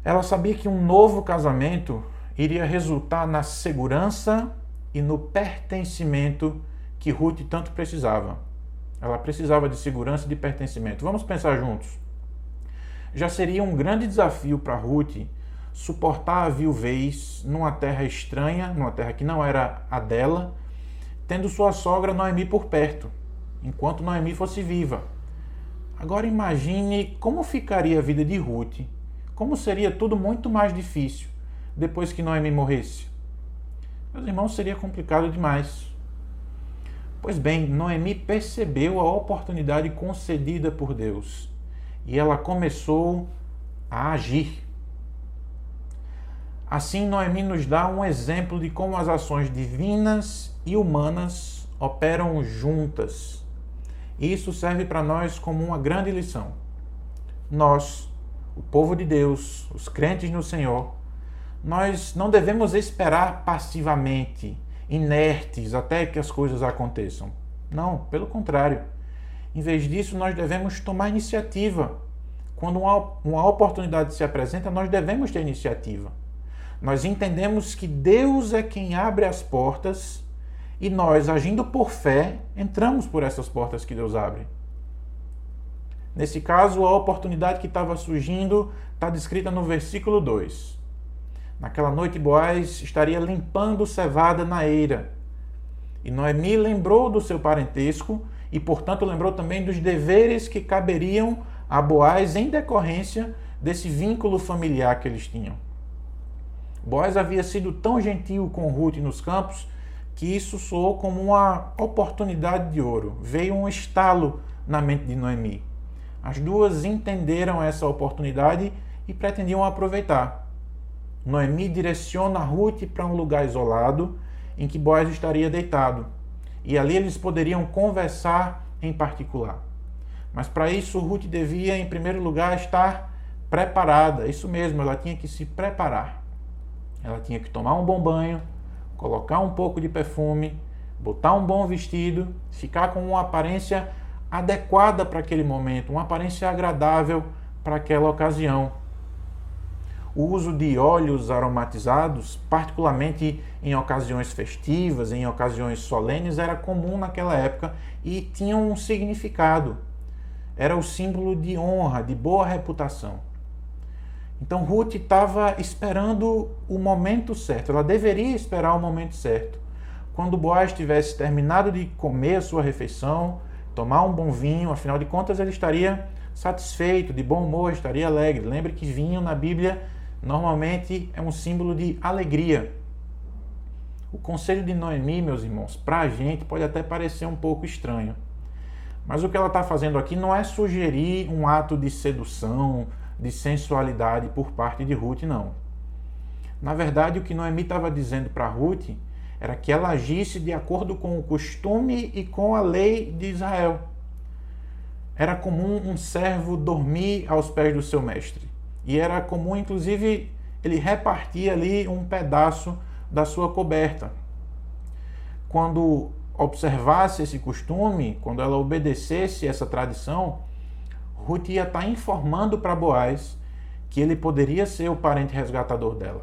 Ela sabia que um novo casamento iria resultar na segurança e no pertencimento que Ruth tanto precisava. Ela precisava de segurança e de pertencimento. Vamos pensar juntos. Já seria um grande desafio para Ruth suportar a viuvez numa terra estranha, numa terra que não era a dela, tendo sua sogra Noemi por perto, enquanto Noemi fosse viva. Agora imagine como ficaria a vida de Ruth, como seria tudo muito mais difícil depois que Noemi morresse. Meus irmãos, seria complicado demais. Pois bem, Noemi percebeu a oportunidade concedida por Deus e ela começou a agir. Assim, Noemi nos dá um exemplo de como as ações divinas e humanas operam juntas. E isso serve para nós como uma grande lição. Nós, o povo de Deus, os crentes no Senhor, nós não devemos esperar passivamente, inertes, até que as coisas aconteçam. Não, pelo contrário. Em vez disso, nós devemos tomar iniciativa. Quando uma oportunidade se apresenta, nós devemos ter iniciativa. Nós entendemos que Deus é quem abre as portas e nós, agindo por fé, entramos por essas portas que Deus abre. Nesse caso, a oportunidade que estava surgindo está descrita no versículo 2. Naquela noite, Boaz estaria limpando cevada na eira. E Noemi lembrou do seu parentesco e, portanto, lembrou também dos deveres que caberiam a Boaz em decorrência desse vínculo familiar que eles tinham. Boaz havia sido tão gentil com Ruth nos campos que isso soou como uma oportunidade de ouro. Veio um estalo na mente de Noemi. As duas entenderam essa oportunidade e pretendiam aproveitar. Noemi direciona Ruth para um lugar isolado em que Boaz estaria deitado. E ali eles poderiam conversar em particular. Mas para isso, Ruth devia, em primeiro lugar, estar preparada. Isso mesmo, ela tinha que se preparar. Ela tinha que tomar um bom banho, colocar um pouco de perfume, botar um bom vestido, ficar com uma aparência adequada para aquele momento, uma aparência agradável para aquela ocasião. O uso de óleos aromatizados, particularmente em ocasiões festivas, em ocasiões solenes, era comum naquela época e tinha um significado. Era o símbolo de honra, de boa reputação. Então Ruth estava esperando o momento certo, ela deveria esperar o momento certo. Quando Boaz tivesse terminado de comer a sua refeição, tomar um bom vinho, afinal de contas ele estaria satisfeito, de bom humor, estaria alegre. Lembre que vinho na Bíblia normalmente é um símbolo de alegria. O conselho de Noemi, meus irmãos, para a gente pode até parecer um pouco estranho. Mas o que ela está fazendo aqui não é sugerir um ato de sedução, de sensualidade por parte de Ruth, não. Na verdade, o que Noemi estava dizendo para Ruth era que ela agisse de acordo com o costume e com a lei de Israel. Era comum um servo dormir aos pés do seu mestre. E era comum, inclusive, ele repartir ali um pedaço da sua coberta. Quando observasse esse costume, quando ela obedecesse essa tradição, Ruth ia estar informando para Boaz que ele poderia ser o parente resgatador dela.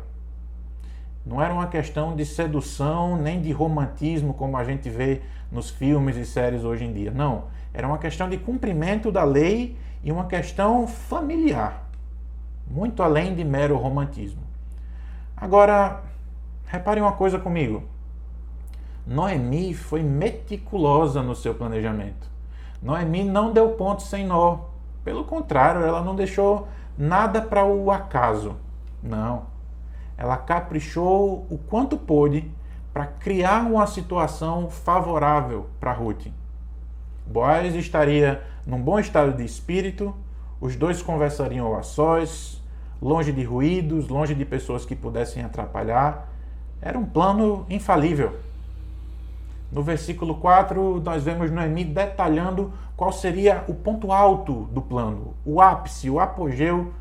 Não era uma questão de sedução nem de romantismo como a gente vê nos filmes e séries hoje em dia. Não, era uma questão de cumprimento da lei e uma questão familiar, muito além de mero romantismo. Agora, repare uma coisa comigo. Noemi foi meticulosa no seu planejamento. Noemi não deu ponto sem nó. Pelo contrário, ela não deixou nada para o acaso. Não. Ela caprichou o quanto pôde para criar uma situação favorável para Ruth. Boaz estaria num bom estado de espírito, os dois conversariam a sós, longe de ruídos, longe de pessoas que pudessem atrapalhar. Era um plano infalível. No versículo 4, nós vemos Noemi detalhando qual seria o ponto alto do plano, o ápice, o apogeu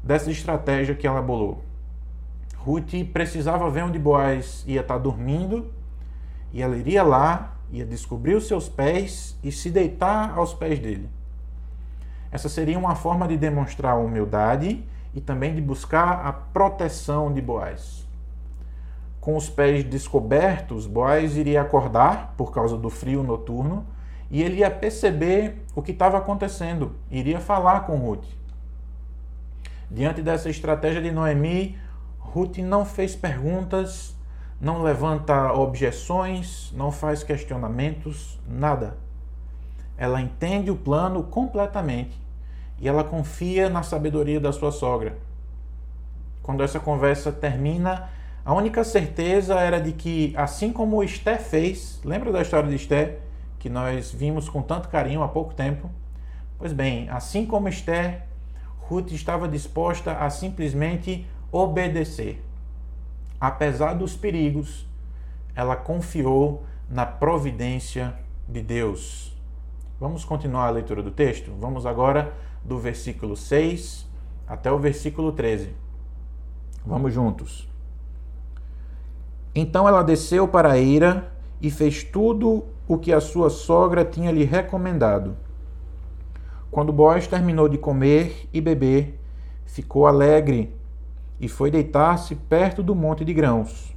dessa estratégia que ela bolou. Ruth precisava ver onde Boaz ia estar dormindo, e ela iria lá, ia descobrir os seus pés e se deitar aos pés dele. Essa seria uma forma de demonstrar a humildade e também de buscar a proteção de Boaz. Com os pés descobertos, Boaz iria acordar por causa do frio noturno e ele ia perceber o que estava acontecendo, iria falar com Ruth. Diante dessa estratégia de Noemi, Ruth não fez perguntas, não levanta objeções, não faz questionamentos, nada. Ela entende o plano completamente e ela confia na sabedoria da sua sogra. Quando essa conversa termina, a única certeza era de que, assim como Esté fez, lembra da história de Esté, que nós vimos com tanto carinho há pouco tempo? Pois bem, assim como Esté, Ruth estava disposta a simplesmente obedecer. Apesar dos perigos, ela confiou na providência de Deus. Vamos continuar a leitura do texto? Vamos agora do versículo 6 até o versículo 13. Vamos juntos. Então ela desceu para a eira e fez tudo o que a sua sogra tinha lhe recomendado. Quando Boaz terminou de comer e beber, ficou alegre e foi deitar-se perto do monte de grãos.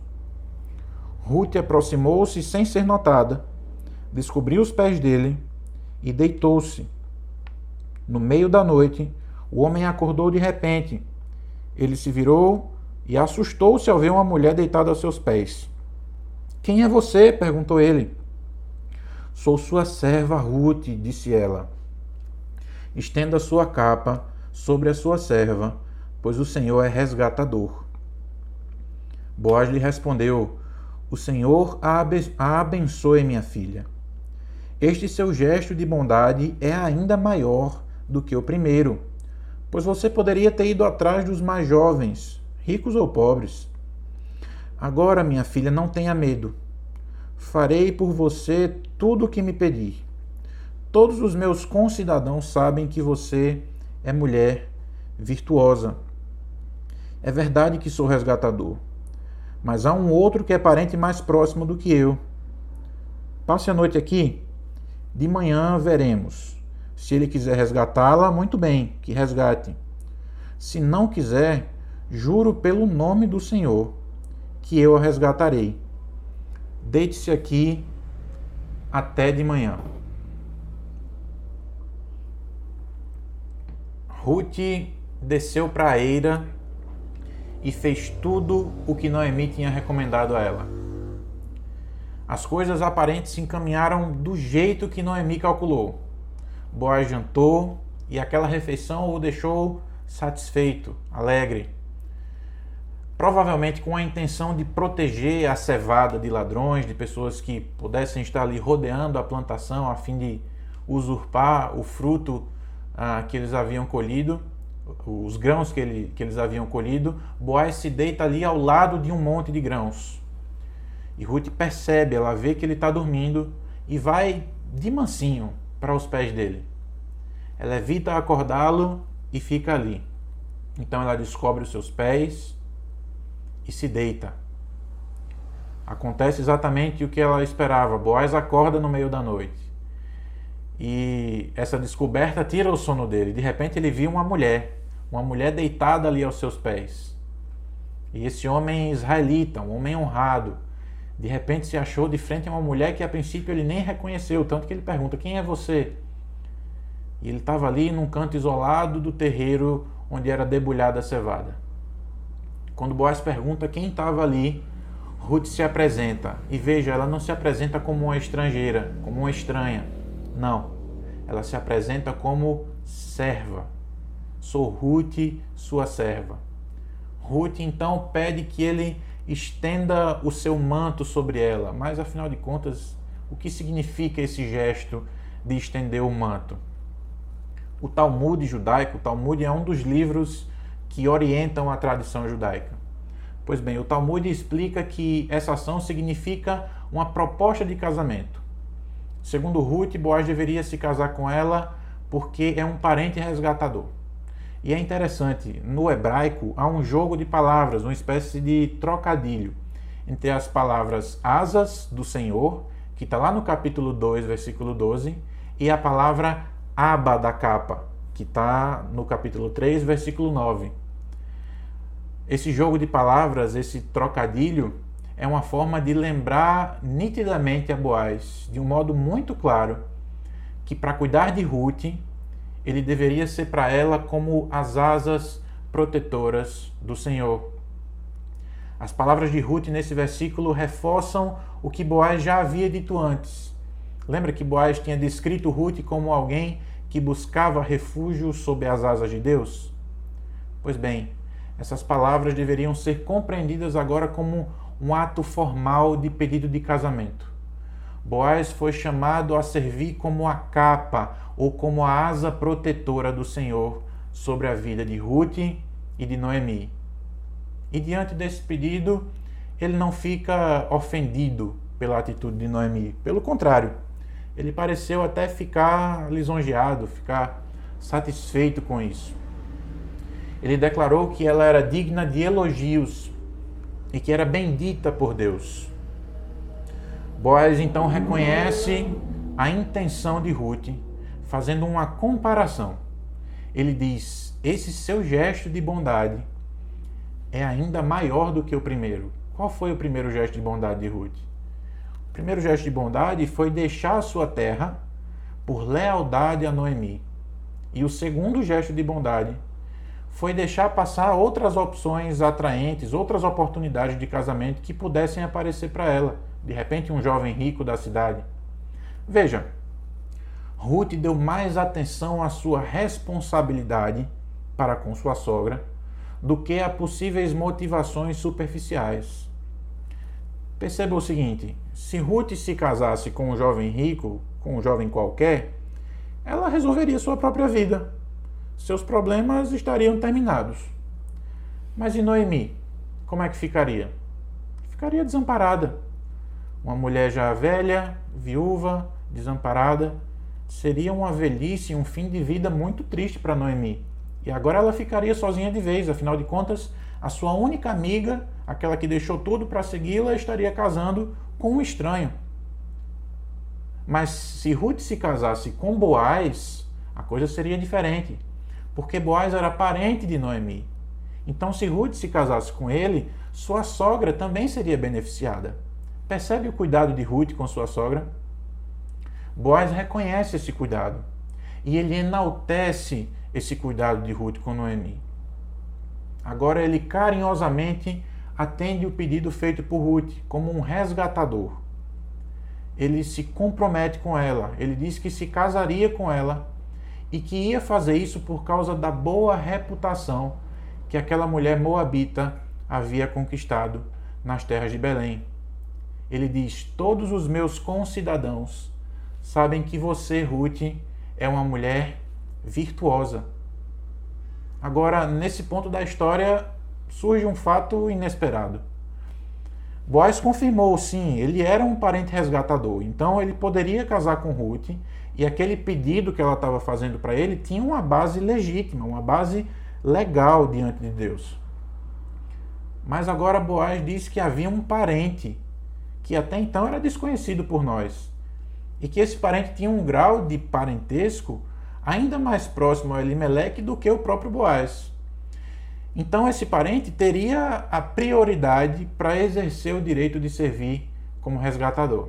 Ruth aproximou-se sem ser notada, descobriu os pés dele e deitou-se. No meio da noite, o homem acordou de repente. Ele se virou e assustou-se ao ver uma mulher deitada aos seus pés. "Quem é você?" perguntou ele. "Sou sua serva Ruth", disse ela. "Estenda sua capa sobre a sua serva, pois o Senhor é resgatador." Boaz lhe respondeu: "O Senhor a abençoe, minha filha. Este seu gesto de bondade é ainda maior do que o primeiro, pois você poderia ter ido atrás dos mais jovens, ricos ou pobres. Agora, minha filha, não tenha medo. Farei por você tudo o que me pedir. Todos os meus concidadãos sabem que você é mulher virtuosa. É verdade que sou resgatador, mas há um outro que é parente mais próximo do que eu. Passe a noite aqui. De manhã veremos. Se ele quiser resgatá-la, muito bem, que resgate. Se não quiser, juro pelo nome do Senhor que eu a resgatarei. Deite-se aqui até de manhã." Ruth desceu para a eira e fez tudo o que Noemi tinha recomendado a ela. As coisas aparentes se encaminharam do jeito que Noemi calculou. Boaz jantou e aquela refeição o deixou satisfeito, alegre. Provavelmente com a intenção de proteger a cevada de ladrões, de pessoas que pudessem estar ali rodeando a plantação a fim de usurpar o fruto que eles haviam colhido, os grãos que eles haviam colhido. Boaz se deita ali ao lado de um monte de grãos. E Ruth percebe, ela vê que ele está dormindo e vai de mansinho para os pés dele. Ela evita acordá-lo e fica ali. Então ela descobre os seus pés e se deita. Acontece exatamente o que ela esperava. Boaz acorda no meio da noite. E essa descoberta tira o sono dele. De repente ele viu uma mulher deitada ali aos seus pés. E esse homem israelita, um homem honrado, de repente se achou de frente a uma mulher que a princípio ele nem reconheceu, tanto que ele pergunta: "Quem é você?" E ele estava ali num canto isolado do terreiro onde era debulhada a cevada. Quando Boaz pergunta quem estava ali, Ruth se apresenta. E veja, ela não se apresenta como uma estrangeira, como uma estranha. Não, ela se apresenta como serva. "Sou Ruth, sua serva." Ruth então pede que ele estenda o seu manto sobre ela. Mas afinal de contas, o que significa esse gesto de estender o manto? O Talmud judaico, o Talmud é um dos livros que orientam a tradição judaica. Pois bem, o Talmud explica que essa ação significa uma proposta de casamento. Segundo Ruth, Boaz deveria se casar com ela porque é um parente resgatador. E é interessante, no hebraico há um jogo de palavras, uma espécie de trocadilho entre as palavras asas do Senhor, que está lá no capítulo 2, versículo 12, e a palavra aba da capa, que está no capítulo 3, versículo 9. Esse jogo de palavras, esse trocadilho, é uma forma de lembrar nitidamente a Boaz, de um modo muito claro, que para cuidar de Ruth, ele deveria ser para ela como as asas protetoras do Senhor. As palavras de Ruth nesse versículo reforçam o que Boaz já havia dito antes. Lembra que Boaz tinha descrito Ruth como alguém que buscava refúgio sob as asas de Deus? Pois bem, essas palavras deveriam ser compreendidas agora como um ato formal de pedido de casamento. Boaz foi chamado a servir como a capa ou como a asa protetora do Senhor sobre a vida de Ruth e de Noemi. E diante desse pedido, ele não fica ofendido pela atitude de Noemi. Pelo contrário, ele pareceu até ficar lisonjeado, ficar satisfeito com isso. Ele declarou que ela era digna de elogios e que era bendita por Deus. Boaz então reconhece a intenção de Ruth, fazendo uma comparação. Ele diz: esse seu gesto de bondade é ainda maior do que o primeiro. Qual foi o primeiro gesto de bondade de Ruth? O primeiro gesto de bondade foi deixar a sua terra por lealdade a Noemi. E o segundo gesto de bondade foi deixar passar outras opções atraentes, outras oportunidades de casamento que pudessem aparecer para ela. De repente, um jovem rico da cidade. Veja, Ruth deu mais atenção à sua responsabilidade para com sua sogra do que a possíveis motivações superficiais. Perceba o seguinte: se Ruth se casasse com um jovem rico, com um jovem qualquer, ela resolveria sua própria vida. Seus problemas estariam terminados. Mas e Noemi? Como é que ficaria? Ficaria desamparada. Uma mulher já velha, viúva, desamparada, seria uma velhice, um fim de vida muito triste para Noemi. E agora ela ficaria sozinha de vez, afinal de contas, a sua única amiga, aquela que deixou tudo para segui-la, estaria casando com um estranho. Mas se Ruth se casasse com Boaz, a coisa seria diferente, porque Boaz era parente de Noemi. Então, se Ruth se casasse com ele, sua sogra também seria beneficiada. Percebe o cuidado de Ruth com sua sogra? Boaz reconhece esse cuidado e ele enaltece esse cuidado de Ruth com Noemi. Agora ele carinhosamente atende o pedido feito por Ruth como um resgatador. Ele se compromete com ela, ele diz que se casaria com ela e que ia fazer isso por causa da boa reputação que aquela mulher moabita havia conquistado nas terras de Belém. Ele diz: todos os meus concidadãos sabem que você, Ruth, é uma mulher virtuosa. Agora, nesse ponto da história, surge um fato inesperado. Boaz confirmou, sim, ele era um parente resgatador, então ele poderia casar com Ruth, e aquele pedido que ela estava fazendo para ele tinha uma base legítima, uma base legal diante de Deus. Mas agora Boaz diz que havia um parente que até então era desconhecido por nós, e que esse parente tinha um grau de parentesco ainda mais próximo a Elimeleque do que o próprio Boaz. Então esse parente teria a prioridade para exercer o direito de servir como resgatador.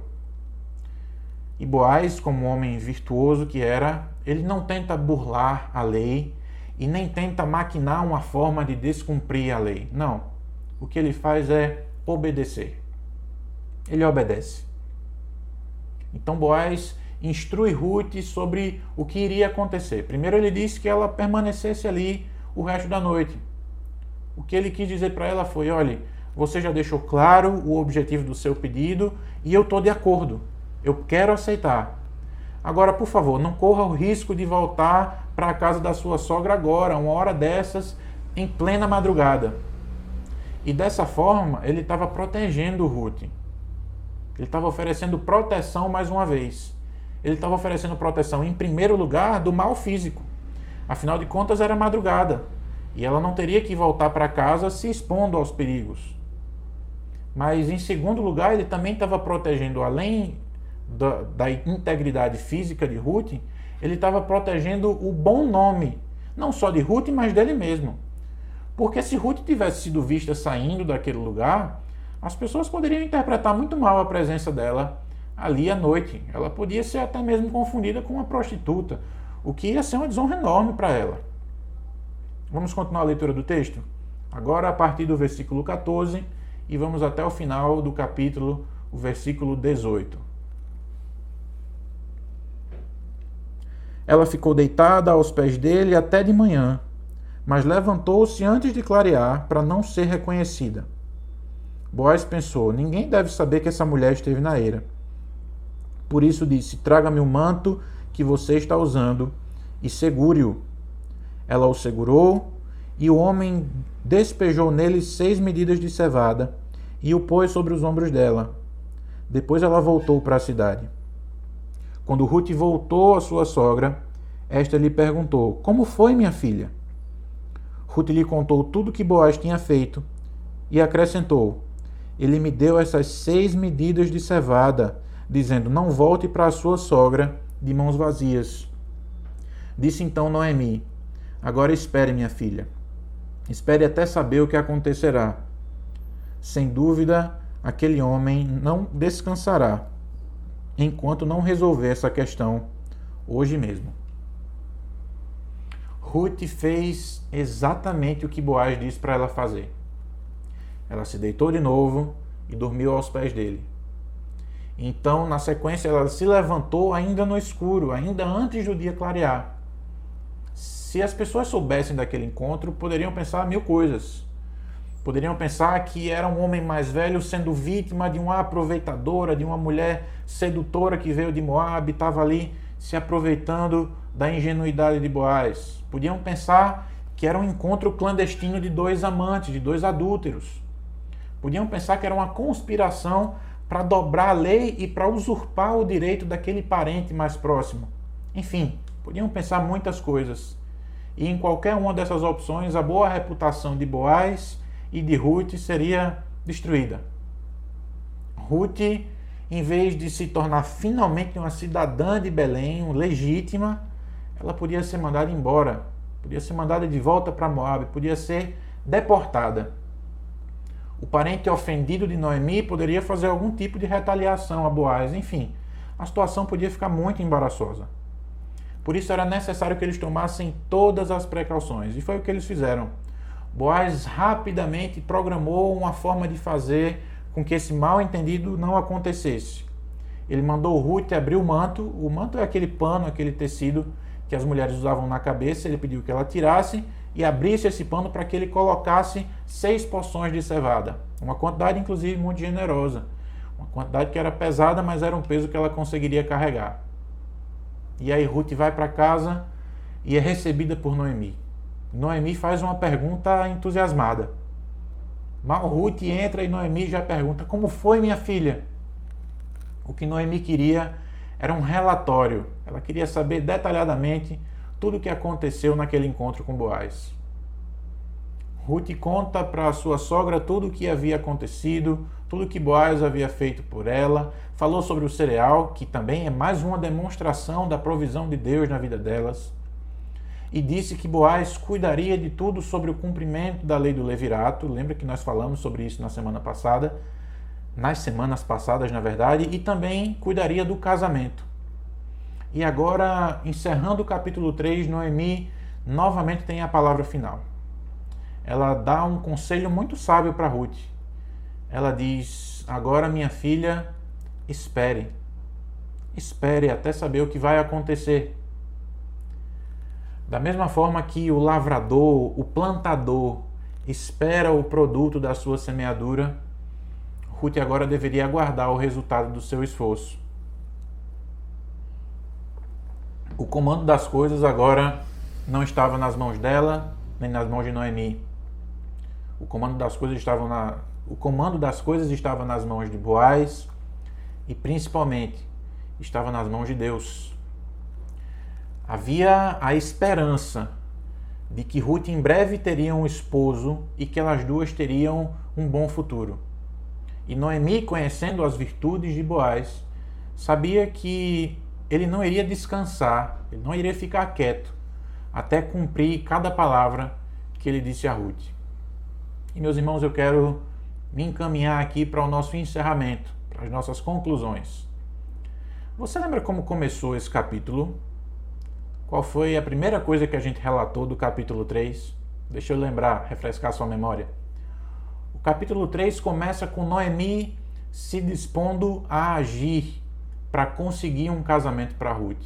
E Boaz, como homem virtuoso que era, ele não tenta burlar a lei e nem tenta maquinar uma forma de descumprir a lei. Não. O que ele faz é obedecer. Ele obedece. Então Boaz instrui Ruth sobre o que iria acontecer. Primeiro ele disse que ela permanecesse ali o resto da noite. O que ele quis dizer para ela foi: olha, você já deixou claro o objetivo do seu pedido e eu estou de acordo. Eu quero aceitar. Agora, por favor, não corra o risco de voltar para a casa da sua sogra agora, uma hora dessas, em plena madrugada. E dessa forma, ele estava protegendo Ruth. Ele estava oferecendo proteção mais uma vez. Ele estava oferecendo proteção, em primeiro lugar, do mal físico. Afinal de contas, era madrugada. E ela não teria que voltar para casa se expondo aos perigos. Mas, em segundo lugar, ele também estava protegendo, além da integridade física de Ruth, ele estava protegendo o bom nome, não só de Ruth, mas dele mesmo. Porque se Ruth tivesse sido vista saindo daquele lugar, as pessoas poderiam interpretar muito mal a presença dela ali à noite. Ela podia ser até mesmo confundida com uma prostituta, o que ia ser uma desonra enorme para ela. Vamos continuar a leitura do texto? Agora a partir do versículo 14 e vamos até o final do capítulo, o versículo 18. Ela ficou deitada aos pés dele até de manhã, mas levantou-se antes de clarear para não ser reconhecida. Boaz pensou: ninguém deve saber que essa mulher esteve na eira. Por isso disse: traga-me o manto que você está usando e segure-o. Ela o segurou e o homem despejou nele 6 medidas de cevada e o pôs sobre os ombros dela. Depois ela voltou para a cidade. Quando Ruth voltou à sua sogra, esta lhe perguntou: como foi, minha filha? Ruth lhe contou tudo que Boaz tinha feito e acrescentou: ele me deu essas 6 medidas de cevada, dizendo: não volte para a sua sogra de mãos vazias. Disse então Noemi: agora espere, minha filha. Espere até saber o que acontecerá. Sem dúvida, aquele homem não descansará enquanto não resolver essa questão hoje mesmo. Ruth fez exatamente o que Boaz disse para ela fazer. Ela se deitou de novo e dormiu aos pés dele. Então, na sequência, ela se levantou ainda no escuro, ainda antes do dia clarear. Se as pessoas soubessem daquele encontro, poderiam pensar 1000 coisas. Poderiam pensar que era um homem mais velho sendo vítima de uma aproveitadora, de uma mulher sedutora que veio de Moab, estava ali se aproveitando da ingenuidade de Boaz. Podiam pensar que era um encontro clandestino de 2 amantes, de 2 adúlteros. Podiam pensar que era uma conspiração para dobrar a lei e para usurpar o direito daquele parente mais próximo. Enfim, podiam pensar muitas coisas. E em qualquer uma dessas opções, a boa reputação de Boaz e de Ruth seria destruída. Ruth, em vez de se tornar finalmente uma cidadã de Belém, legítima, ela podia ser mandada embora, podia ser mandada de volta para Moab, podia ser deportada. O parente ofendido de Noemi poderia fazer algum tipo de retaliação a Boaz, enfim, a situação podia ficar muito embaraçosa. Por isso era necessário que eles tomassem todas as precauções, e foi o que eles fizeram. Boaz rapidamente programou uma forma de fazer com que esse mal-entendido não acontecesse. Ele mandou Ruth abrir o manto. O manto é aquele pano, aquele tecido que as mulheres usavam na cabeça. Ele pediu que ela tirasse e abrisse esse pano para que ele colocasse 6 porções de cevada. Uma quantidade, inclusive, muito generosa. Uma quantidade que era pesada, mas era um peso que ela conseguiria carregar. E aí Ruth vai para casa e é recebida por Noemi. Noemi faz uma pergunta entusiasmada. Mal Ruth entra e Noemi já pergunta: como foi, minha filha? O que Noemi queria era um relatório. Ela queria saber detalhadamente tudo o que aconteceu naquele encontro com Boaz. Ruth conta para a sua sogra tudo o que havia acontecido, tudo o que Boaz havia feito por ela, falou sobre o cereal, que também é mais uma demonstração da provisão de Deus na vida delas, e disse que Boaz cuidaria de tudo sobre o cumprimento da lei do levirato. Lembra que nós falamos sobre isso nas semanas passadas, na verdade, e também cuidaria do casamento. E agora, encerrando o capítulo 3, Noemi novamente tem a palavra final. Ela dá um conselho muito sábio para Ruth. Ela diz: agora, minha filha, espere. Espere até saber o que vai acontecer. Da mesma forma que o lavrador, o plantador, espera o produto da sua semeadura, Ruth agora deveria aguardar o resultado do seu esforço. O comando das coisas agora não estava nas mãos dela, nem nas mãos de Noemi. O comando das coisas estava nas mãos de Boaz e principalmente estava nas mãos de Deus. Havia a esperança de que Ruth em breve teria um esposo e que elas duas teriam um bom futuro. E Noemi, conhecendo as virtudes de Boaz, sabia que ele não iria descansar, ele não iria ficar quieto até cumprir cada palavra que ele disse a Ruth. E, meus irmãos, eu quero me encaminhar aqui para o nosso encerramento, para as nossas conclusões. Você lembra como começou esse capítulo? Qual foi a primeira coisa que a gente relatou do capítulo 3? Deixa eu lembrar, refrescar sua memória. O capítulo 3 começa com Noemi se dispondo a agir para conseguir um casamento para Ruth.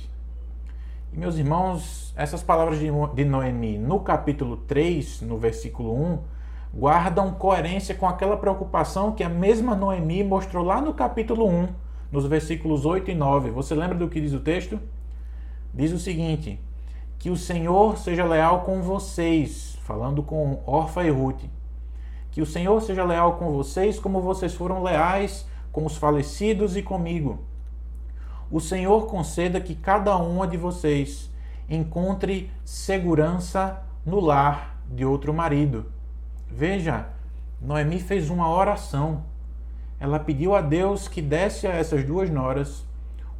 E, meus irmãos, essas palavras de Noemi no capítulo 3, no versículo 1, guardam coerência com aquela preocupação que a mesma Noemi mostrou lá no capítulo 1, nos versículos 8 e 9. Você lembra do que diz o texto? Diz o seguinte: que o Senhor seja leal com vocês, falando com Orfa e Ruth. Que o Senhor seja leal com vocês como vocês foram leais com os falecidos e comigo. O Senhor conceda que cada uma de vocês encontre segurança no lar de outro marido. Veja, Noemi fez uma oração. Ela pediu a Deus que desse a essas duas noras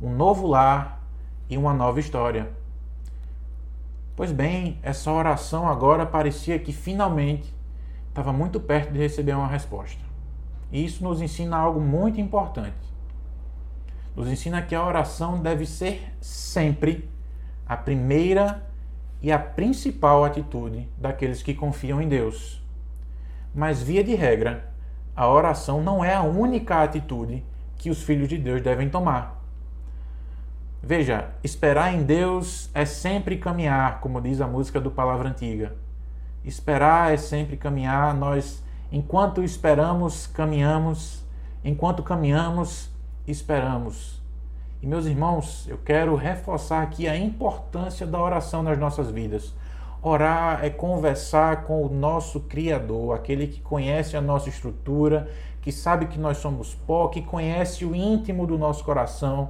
um novo lar e uma nova história. Pois bem, essa oração agora parecia que finalmente estava muito perto de receber uma resposta. E isso nos ensina algo muito importante. Nos ensina que a oração deve ser sempre a primeira e a principal atitude daqueles que confiam em Deus. Mas, via de regra, a oração não é a única atitude que os filhos de Deus devem tomar. Veja, esperar em Deus é sempre caminhar, como diz a música do Palavra Antiga. Esperar é sempre caminhar. Nós, enquanto esperamos, caminhamos. Enquanto caminhamos, esperamos. E, meus irmãos, eu quero reforçar aqui a importância da oração nas nossas vidas. Orar é conversar com o nosso Criador, aquele que conhece a nossa estrutura, que sabe que nós somos pó, que conhece o íntimo do nosso coração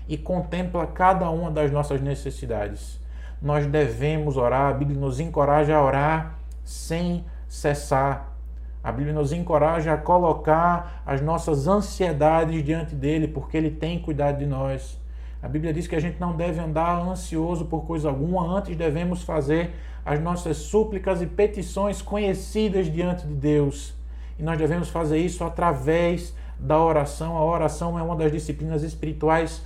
e contempla cada uma das nossas necessidades. Nós devemos orar, a Bíblia nos encoraja a orar sem cessar. A Bíblia nos encoraja a colocar as nossas ansiedades diante dele, porque ele tem cuidado de nós. A Bíblia diz que a gente não deve andar ansioso por coisa alguma, antes devemos fazer as nossas súplicas e petições conhecidas diante de Deus. E nós devemos fazer isso através da oração. A oração é uma das disciplinas espirituais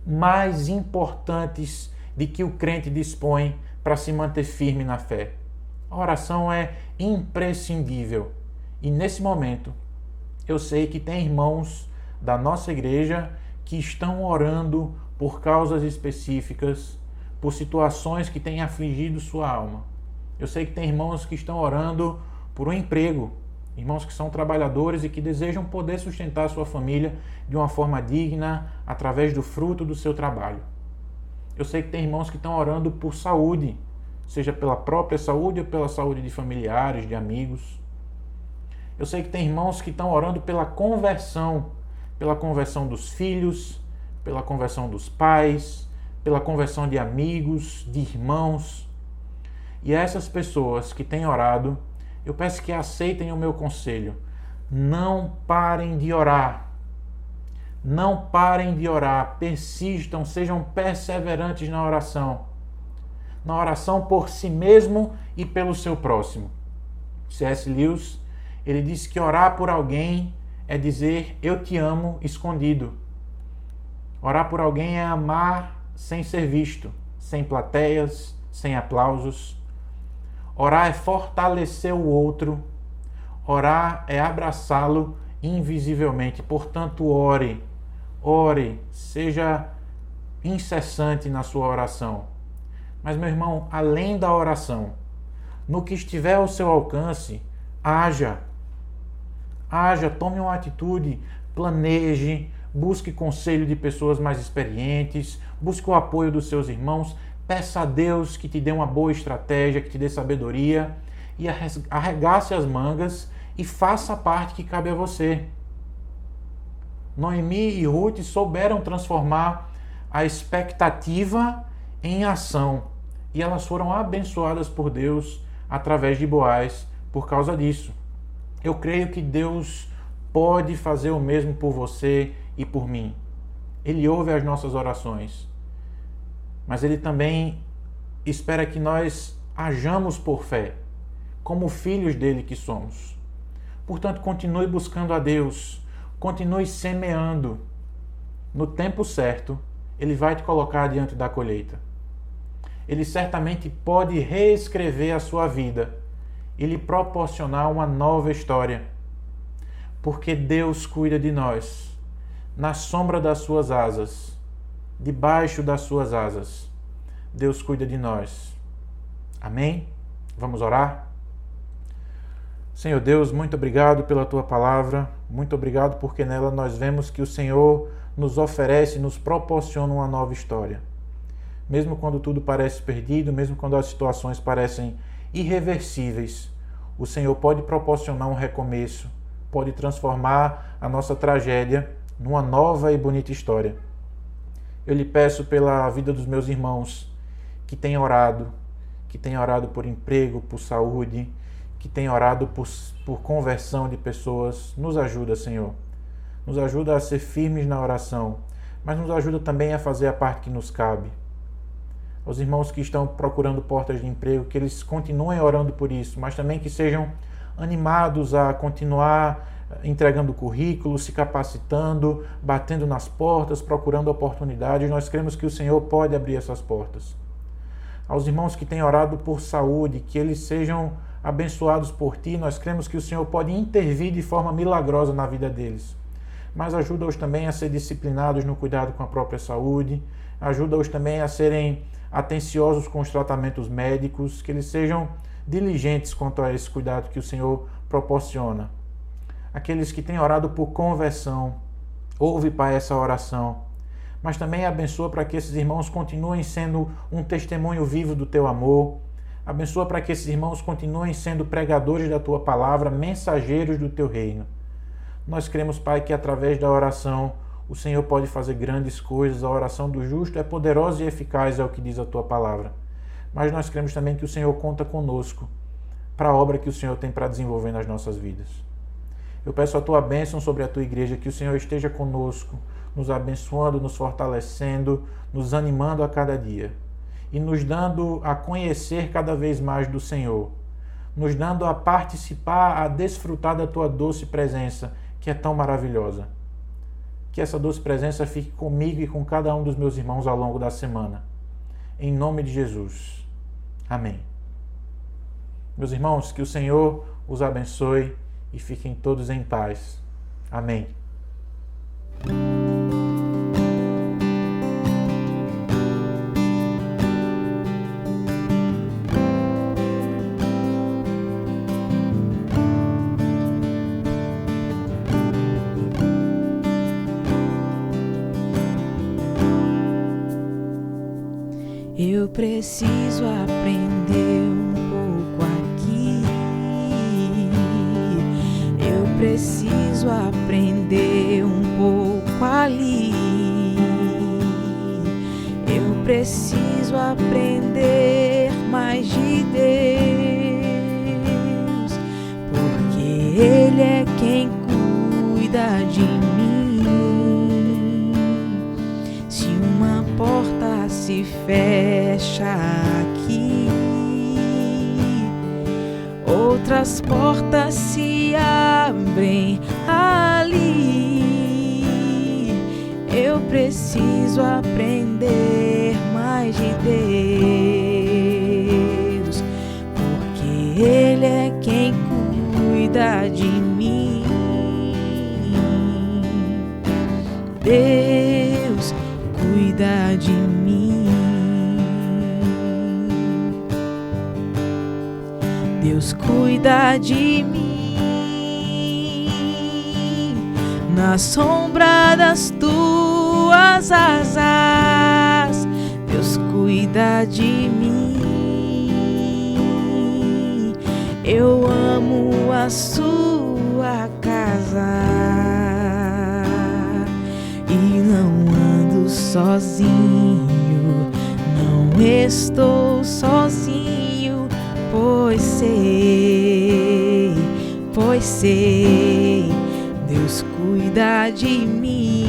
mais importantes de que o crente dispõe para se manter firme na fé. A oração é imprescindível. E nesse momento, eu sei que tem irmãos da nossa igreja que estão orando por causas específicas, por situações que têm afligido sua alma. Eu sei que tem irmãos que estão orando por um emprego, irmãos que são trabalhadores e que desejam poder sustentar sua família de uma forma digna através do fruto do seu trabalho. Eu sei que tem irmãos que estão orando por saúde, seja pela própria saúde ou pela saúde de familiares, de amigos. Eu sei que tem irmãos que estão orando pela conversão dos filhos, pela conversão dos pais, pela conversão de amigos, de irmãos. E a essas pessoas que têm orado, eu peço que aceitem o meu conselho. Não parem de orar. Não parem de orar. Persistam, sejam perseverantes na oração. Na oração por si mesmo e pelo seu próximo. C.S. Lewis, ele disse que orar por alguém é dizer eu te amo escondido. Orar por alguém é amar sem ser visto, sem plateias, sem aplausos. Orar é fortalecer o outro. Orar é abraçá-lo invisivelmente. Portanto, ore, seja incessante na sua oração. Mas, meu irmão, além da oração, no que estiver ao seu alcance, haja, tome uma atitude, planeje, busque conselho de pessoas mais experientes, busque o apoio dos seus irmãos, peça a Deus que te dê uma boa estratégia, que te dê sabedoria e arregace as mangas e faça a parte que cabe a você. Noemi e Ruth souberam transformar a expectativa em ação. E elas foram abençoadas por Deus através de Boaz por causa disso. Eu creio que Deus pode fazer o mesmo por você e por mim. Ele ouve as nossas orações, mas Ele também espera que nós hajamos por fé, como filhos dele que somos. Portanto, continue buscando a Deus, continue semeando. No tempo certo, Ele vai te colocar diante da colheita. Ele certamente pode reescrever a sua vida e lhe proporcionar uma nova história. Porque Deus cuida de nós, na sombra das suas asas, debaixo das suas asas. Deus cuida de nós. Amém? Vamos orar? Senhor Deus, muito obrigado pela Tua palavra, muito obrigado porque nela nós vemos que o Senhor nos oferece, nos proporciona uma nova história. Mesmo quando tudo parece perdido, mesmo quando as situações parecem irreversíveis, o Senhor pode proporcionar um recomeço, pode transformar a nossa tragédia numa nova e bonita história. Eu lhe peço pela vida dos meus irmãos que têm orado por emprego, por saúde, que têm orado por conversão de pessoas. Nos ajuda, Senhor. Nos ajuda a ser firmes na oração, mas nos ajuda também a fazer a parte que nos cabe. Aos irmãos que estão procurando portas de emprego, que eles continuem orando por isso, mas também que sejam animados a continuar entregando currículo, se capacitando, batendo nas portas, procurando oportunidades. Nós cremos que o Senhor pode abrir essas portas. Aos irmãos que têm orado por saúde, que eles sejam abençoados por Ti, nós cremos que o Senhor pode intervir de forma milagrosa na vida deles. Mas ajuda-os também a ser disciplinados no cuidado com a própria saúde, ajuda-os também a serem atenciosos com os tratamentos médicos, que eles sejam diligentes quanto a esse cuidado que o Senhor proporciona. Aqueles que têm orado por conversão, ouve, Pai, essa oração, mas também abençoa para que esses irmãos continuem sendo um testemunho vivo do Teu amor, abençoa para que esses irmãos continuem sendo pregadores da Tua palavra, mensageiros do Teu reino. Nós cremos, Pai, que através da oração o Senhor pode fazer grandes coisas. A oração do justo é poderosa e eficaz, é o que diz a Tua palavra. Mas nós cremos também que o Senhor conta conosco para a obra que o Senhor tem para desenvolver nas nossas vidas. Eu peço a Tua bênção sobre a Tua igreja, que o Senhor esteja conosco, nos abençoando, nos fortalecendo, nos animando a cada dia e nos dando a conhecer cada vez mais do Senhor, nos dando a participar, a desfrutar da Tua doce presença, que é tão maravilhosa. Que essa doce presença fique comigo e com cada um dos meus irmãos ao longo da semana. Em nome de Jesus. Amém. Meus irmãos, que o Senhor os abençoe e fiquem todos em paz. Amém. Eu preciso aprender um pouco aqui. Eu preciso aprender um pouco ali. Eu preciso aprender mais de Deus, porque Ele é quem cuida de mim. Se uma porta se fecha aqui, outras portas se abrem ali. Eu preciso aprender mais de Deus, porque Ele é quem cuida de mim. Deus cuida de mim. Deus cuida de mim. Na sombra das Tuas asas, Deus cuida de mim. Eu amo a Sua casa. sozinho, não estou sozinho, pois sei, Deus cuida de mim,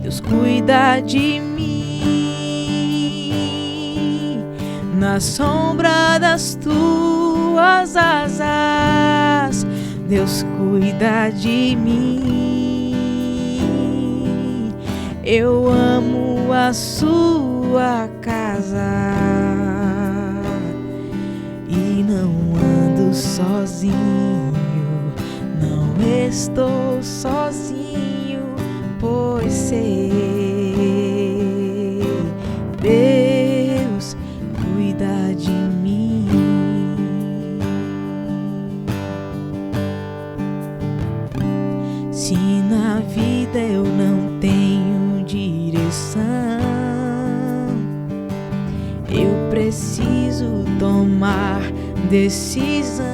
Deus cuida de mim, na sombra das tuas asas, Deus cuida de mim, eu amo a sua casa e não ando sozinho, não estou sozinho, pois sei, Deus cuida de mim. Se na vida eu não tenho direção, eu preciso tomar decisão.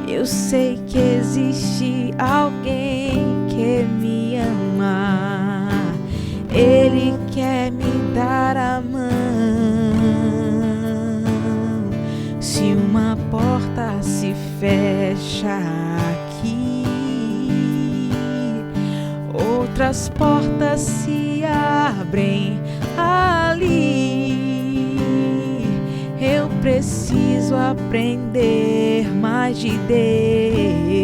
Eu sei que existe alguém que me ama, Ele quer me dar a mão. Se uma porta se fecha aqui, outras portas se abrem ali. Eu preciso aprender mais de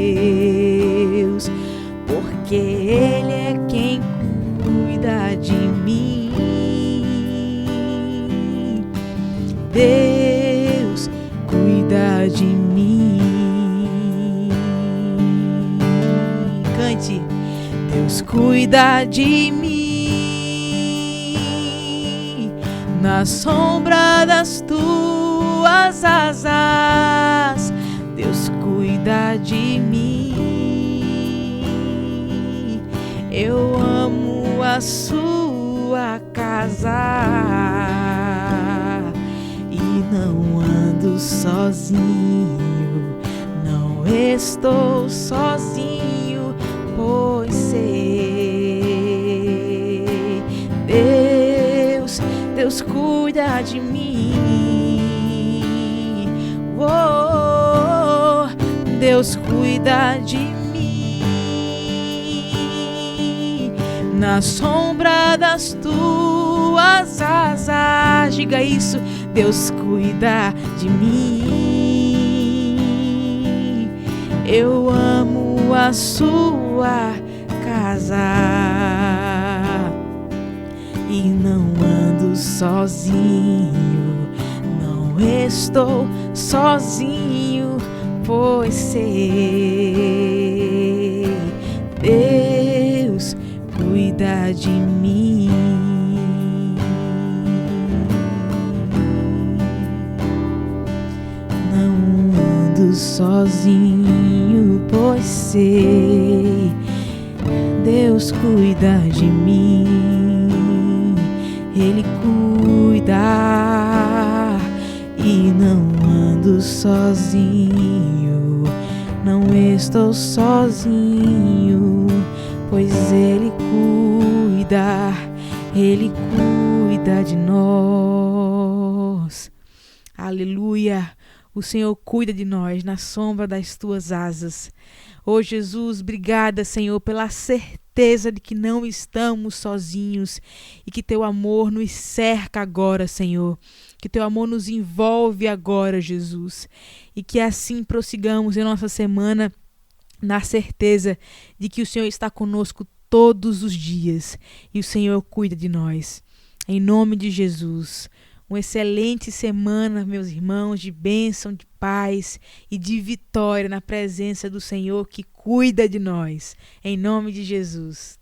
Deus, porque Ele é quem cuida de mim. Deus cuida de mim. Cante. Deus cuida de mim, na sombra das tuas asas, Deus cuida de mim, eu amo a sua casa e não ando sozinho, não estou sozinho, pois sei, Deus cuida de mim. Oh, Deus cuida de mim, na sombra das tuas asas. Diga isso, Deus cuida de mim. Eu amo a sua casa e não ando sozinho, não estou sozinho, pois sei, Deus cuida de mim. Não ando sozinho, pois sei, Deus cuida de mim. Ele cuida e não ando sozinho, não estou sozinho, pois Ele cuida de nós. Aleluia! O Senhor cuida de nós na sombra das tuas asas. Oh Jesus, obrigada, Senhor, pela certeza de que não estamos sozinhos e que teu amor nos cerca agora, Senhor. Que teu amor nos envolve agora, Jesus. E que assim prossigamos em nossa semana na certeza de que o Senhor está conosco todos os dias e o Senhor cuida de nós. Em nome de Jesus. Uma excelente semana, meus irmãos, de bênção, de paz e de vitória na presença do Senhor que cuida de nós. Em nome de Jesus.